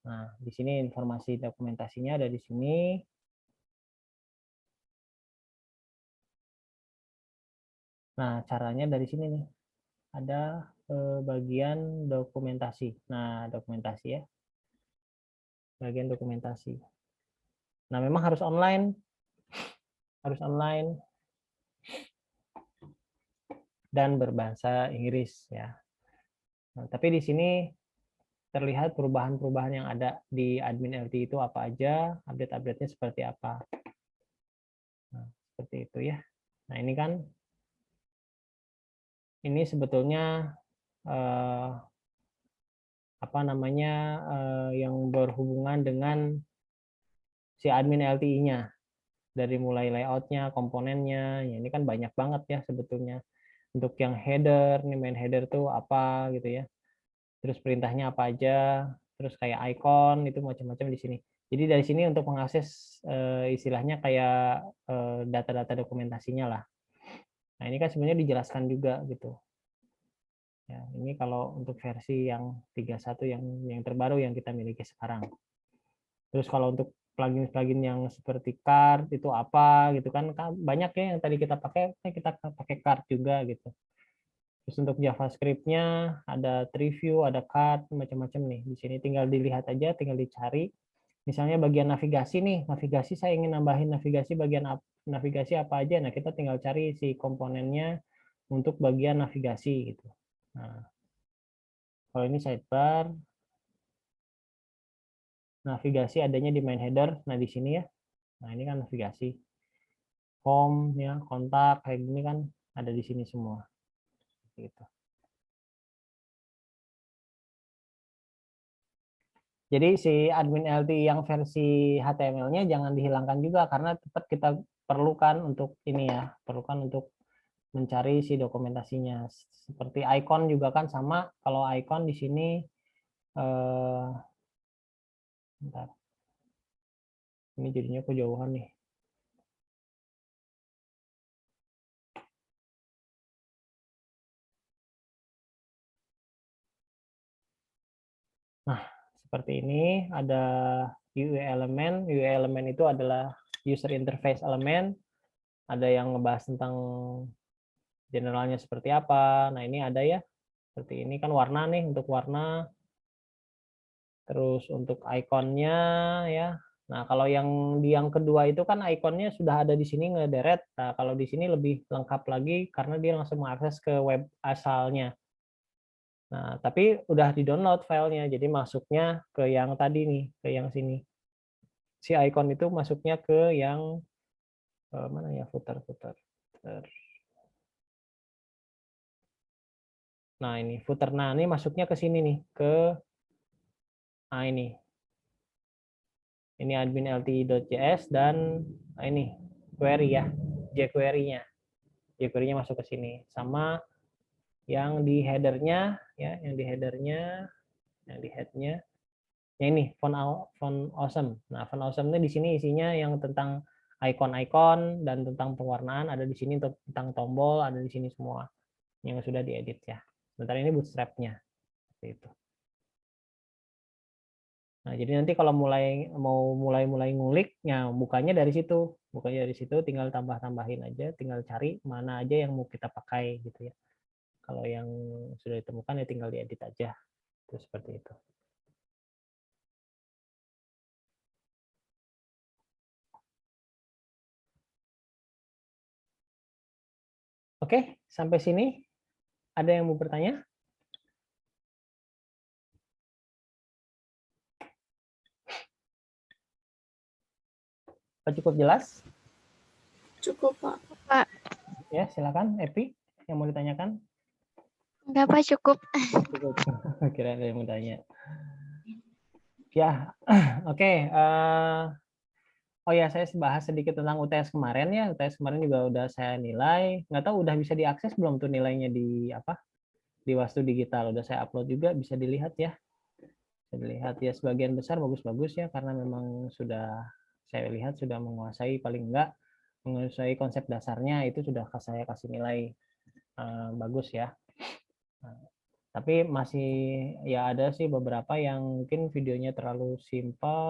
Nah, di sini informasi dokumentasinya ada di sini. Nah, caranya dari sini nih. Ada bagian dokumentasi. Nah, dokumentasi ya. Bagian dokumentasi. Nah, memang harus online. Harus online. Dan berbahasa Inggris ya. Nah, tapi di sini terlihat perubahan-perubahan yang ada di admin LT itu apa aja, update-update-nya seperti apa. Nah, seperti itu ya. Nah, ini kan ini sebetulnya apa namanya yang berhubungan dengan si admin LTI-nya. Dari mulai layout-nya, komponennya, ya ini kan banyak banget ya sebetulnya. Untuk yang header, nih main header tuh apa gitu ya. Terus perintahnya apa aja, terus kayak icon itu macam-macam di sini. Jadi dari sini untuk mengakses istilahnya kayak data-data dokumentasinya lah. Nah ini kan sebenarnya dijelaskan juga gitu. Ya, ini kalau untuk versi yang 31 yang terbaru yang kita miliki sekarang. Terus kalau untuk plugin-plugin yang seperti card itu apa gitu kan banyak ya yang tadi kita pakai card juga gitu. Terus untuk JavaScript-nya ada Triview, ada card, macam-macam nih. Di sini tinggal dilihat aja, tinggal dicari. Misalnya bagian navigasi nih, navigasi saya ingin nambahin navigasi bagian navigasi apa aja. Nah, kita tinggal cari si komponennya untuk bagian navigasi gitu. Nah, kalau ini sidebar, navigasi adanya di main header. Nah, di sini ya. Nah, ini kan navigasi. Home ya, kontak kayak gini kan ada di sini semua. Gitu. Jadi si admin LT yang versi HTML-nya jangan dihilangkan juga karena tetap kita perlukan untuk ini ya, perlukan untuk mencari si dokumentasinya. Seperti icon juga kan sama. Kalau icon di sini bentar. Ini jadinya kejauhan nih. Nah, seperti ini ada UI element. UI element itu adalah user interface element. Ada yang ngebahas tentang generalnya seperti apa. Nah, ini ada ya. Seperti ini kan warna nih untuk warna. Terus untuk ikonnya ya. Nah, kalau yang kedua itu kan ikonnya sudah ada di sini ngederet. Nah, kalau di sini lebih lengkap lagi karena dia langsung mengakses ke web asalnya. Nah, tapi udah di-download filenya, jadi masuknya ke yang tadi nih, ke yang sini. Si icon itu masuknya ke yang mana ya, footer. Nah, ini footer. Nah, ini masuknya ke sini nih, ke ini. Ini admin lt.js dan ini query ya, jQuery-nya. jQuery-nya masuk ke sini. Sama yang di header-nya ya, yang di header-nya, yang di head-nya. Ya ini font awesome. Nah, font awesome-nya di sini isinya yang tentang icon-icon dan tentang pewarnaan ada di sini, tentang tombol ada di sini semua yang sudah diedit ya. Sebentar ini bootstrap-nya. Seperti itu. Nah, jadi nanti kalau mulai ngulik, ya bukanya dari situ. Bukanya dari situ tinggal tambah-tambahin aja, tinggal cari mana aja yang mau kita pakai gitu ya. Kalau yang sudah ditemukan ya tinggal diedit aja. Itu seperti itu. Oke, sampai sini ada yang mau bertanya? Apa cukup jelas? Cukup, Pak. Pak, Ya, silakan Epi yang mau ditanyakan. enggak Pak, cukup. Cukup. Kira ada yang mau tanya. Ya, oke. Oh ya, saya bahas sedikit tentang UTS kemarin ya. UTS kemarin juga udah saya nilai. Nggak tahu udah bisa diakses belum tuh nilainya di apa? Di Wastu Digital. Udah saya upload juga, bisa dilihat ya. Bisa dilihat ya, sebagian besar bagus-bagus ya, karena memang sudah saya lihat sudah menguasai, paling enggak menguasai konsep dasarnya, itu sudah saya kasih nilai bagus ya. Tapi masih ya ada sih beberapa yang mungkin videonya terlalu simpel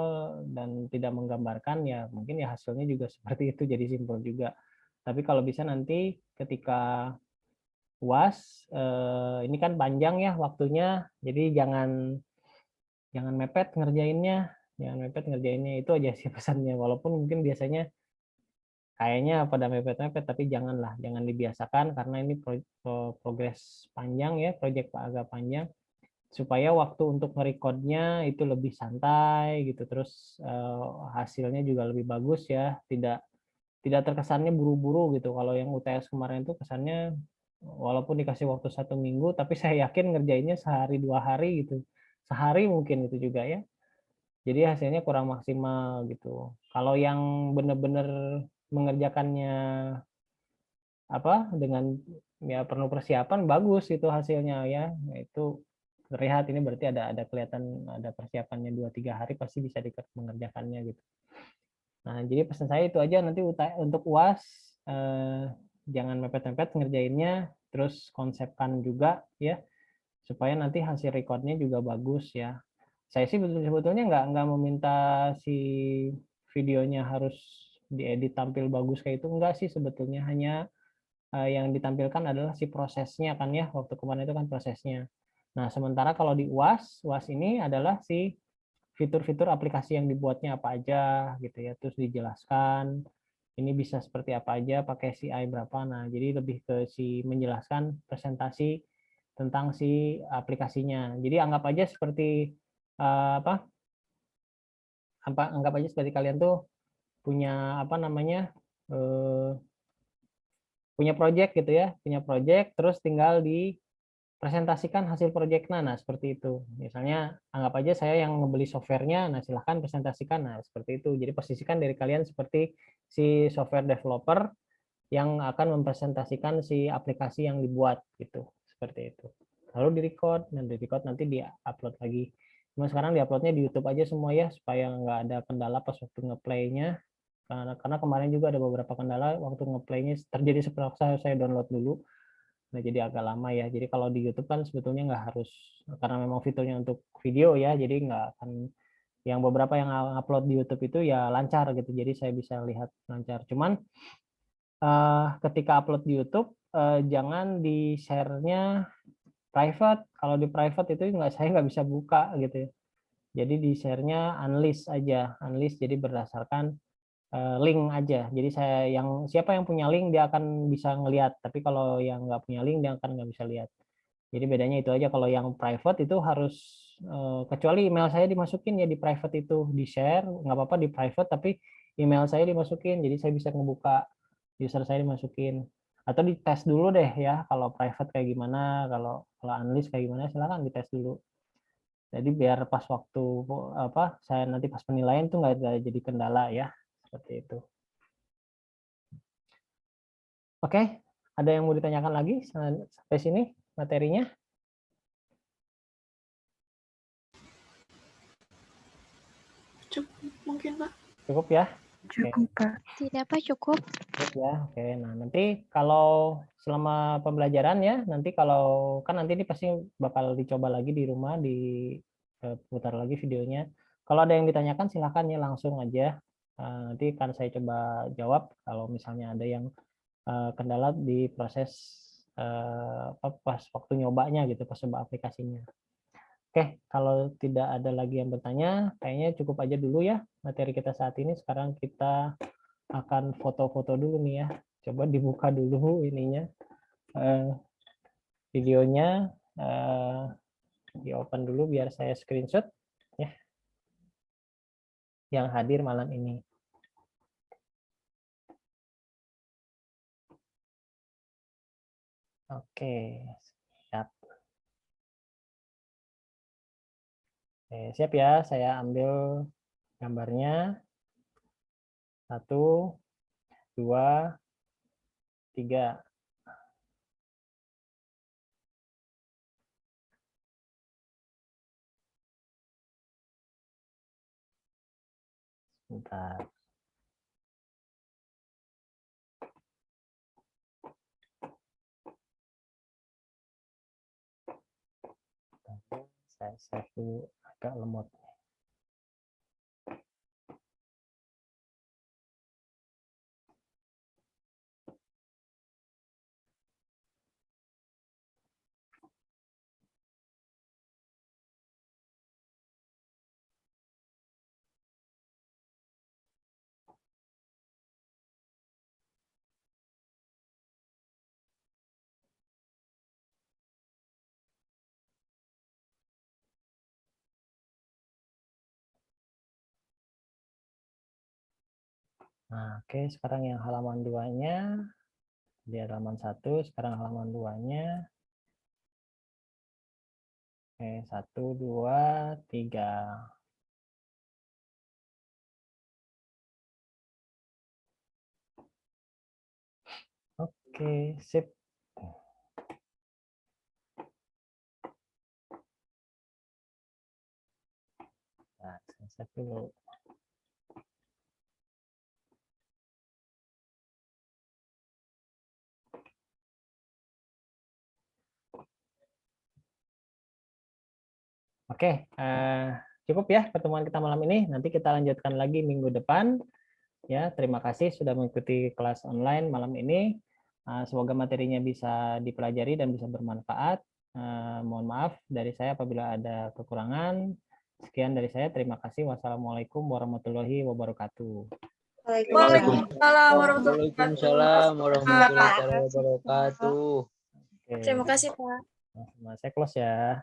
dan tidak menggambarkan, ya mungkin ya hasilnya juga seperti itu, jadi simpel juga. Tapi kalau bisa nanti ketika UAS ini kan panjang ya waktunya, jadi jangan mepet ngerjainnya, itu aja sih pesannya. Walaupun mungkin biasanya kayaknya pada mepet-mepet, tapi jangan dibiasakan karena ini progres panjang ya, proyek agak panjang, supaya waktu untuk nge-recordnya itu lebih santai gitu, terus hasilnya juga lebih bagus ya, tidak terkesannya buru-buru gitu. Kalau yang UTS kemarin itu kesannya walaupun dikasih waktu 1 minggu, tapi saya yakin ngerjainnya sehari 2 hari gitu, sehari mungkin itu juga ya. Jadi hasilnya kurang maksimal gitu. Kalau yang benar-benar mengerjakannya apa dengan ya penuh persiapan, bagus itu hasilnya ya. Nah, itu Rehat ini berarti ada kelihatan ada persiapannya 2-3 hari pasti bisa mengerjakannya gitu. Nah, jadi pesan saya itu aja nanti untuk UAS jangan mepet-mepet ngerjainnya, terus konsepkan juga ya supaya nanti hasil recordnya juga bagus ya. Saya sih sebetulnya nggak meminta si videonya harus diedit tampil bagus kayak itu, enggak sih sebetulnya, hanya yang ditampilkan adalah si prosesnya kan ya, waktu kemarin itu kan prosesnya. Nah, sementara kalau di UAS, UAS ini adalah si fitur-fitur aplikasi yang dibuatnya apa aja gitu ya, terus dijelaskan ini bisa seperti apa aja, pakai CI berapa. Nah, jadi lebih ke si menjelaskan presentasi tentang si aplikasinya. Jadi anggap aja seperti anggap aja seperti kalian tuh punya apa namanya punya project gitu ya, punya project terus tinggal dipresentasikan hasil projectnya. Nah, seperti itu. Misalnya anggap aja saya yang membeli softwarenya, nah silahkan presentasikan. Nah, seperti itu. Jadi posisikan dari kalian seperti si software developer yang akan mempresentasikan si aplikasi yang dibuat gitu. Seperti itu. Lalu direcord, dan direcord nanti di-upload lagi. Cuma sekarang di-uploadnya di YouTube aja semua ya, supaya nggak ada kendala pas waktu nge-play-nya. Karena kemarin juga ada beberapa kendala waktu nge-play-nya terjadi seperti saya download dulu. Nah, jadi agak lama ya. Jadi kalau di YouTube kan sebetulnya nggak harus, karena memang fiturnya untuk video ya, jadi nggak akan, yang beberapa yang upload di YouTube itu ya lancar gitu. Jadi saya bisa lihat lancar. Cuman ketika upload di YouTube jangan di share-nya private. Kalau di private itu saya nggak bisa buka gitu ya. Jadi di share-nya unlist aja, unlist jadi berdasarkan link aja. Jadi siapa yang punya link dia akan bisa ngelihat. Tapi kalau yang nggak punya link dia akan nggak bisa lihat. Jadi bedanya itu aja. Kalau yang private itu harus kecuali email saya dimasukin ya di private itu di share nggak apa-apa di private tapi email saya dimasukin. Jadi saya bisa ngebuka user saya dimasukin atau dites dulu deh ya kalau private kayak gimana kalau unlist kayak gimana silakan dites dulu. Jadi biar pas waktu saya nanti pas penilaian tuh nggak jadi kendala ya seperti itu. Oke, ada yang mau ditanyakan lagi sampai sini materinya? Cukup mungkin Pak. Cukup ya? Cukup, Pak. Tidak, Pak, cukup. Cukup ya. Oke, nah nanti kalau selama pembelajaran ya, nanti kalau kan nanti ini pasti bakal dicoba lagi di rumah, putar lagi videonya. Kalau ada yang ditanyakan silahkan ya langsung aja. Nanti kan saya coba jawab kalau misalnya ada yang kendala di proses pas waktu nyobanya gitu, pas coba aplikasinya. Oke, kalau tidak ada lagi yang bertanya, kayaknya cukup aja dulu ya materi kita saat ini. Sekarang kita akan foto-foto dulu nih ya. Coba dibuka dulu ininya, videonya, di open dulu biar saya screenshot ya, yang hadir malam ini. Oke, siap. Oke, siap ya, saya ambil gambarnya. 1, 2, 3. Bentar. Saya save dulu, agak lemot. Nah, oke, sekarang yang halaman 2-nya, di halaman 1, sekarang halaman 2-nya. Oke, 1, 2, 3. Oke, sip. Save dulu. Oke, cukup ya pertemuan kita malam ini. Nanti kita lanjutkan lagi minggu depan. Ya, terima kasih sudah mengikuti kelas online malam ini. Semoga materinya bisa dipelajari dan bisa bermanfaat. Mohon maaf dari saya apabila ada kekurangan. Sekian dari saya. Terima kasih. Wassalamualaikum warahmatullahi wabarakatuh. Waalaikumsalam warahmatullahi wabarakatuh. Waalaikumsalam warahmatullahi wabarakatuh. Oke, Terima kasih, Pak. saya close ya.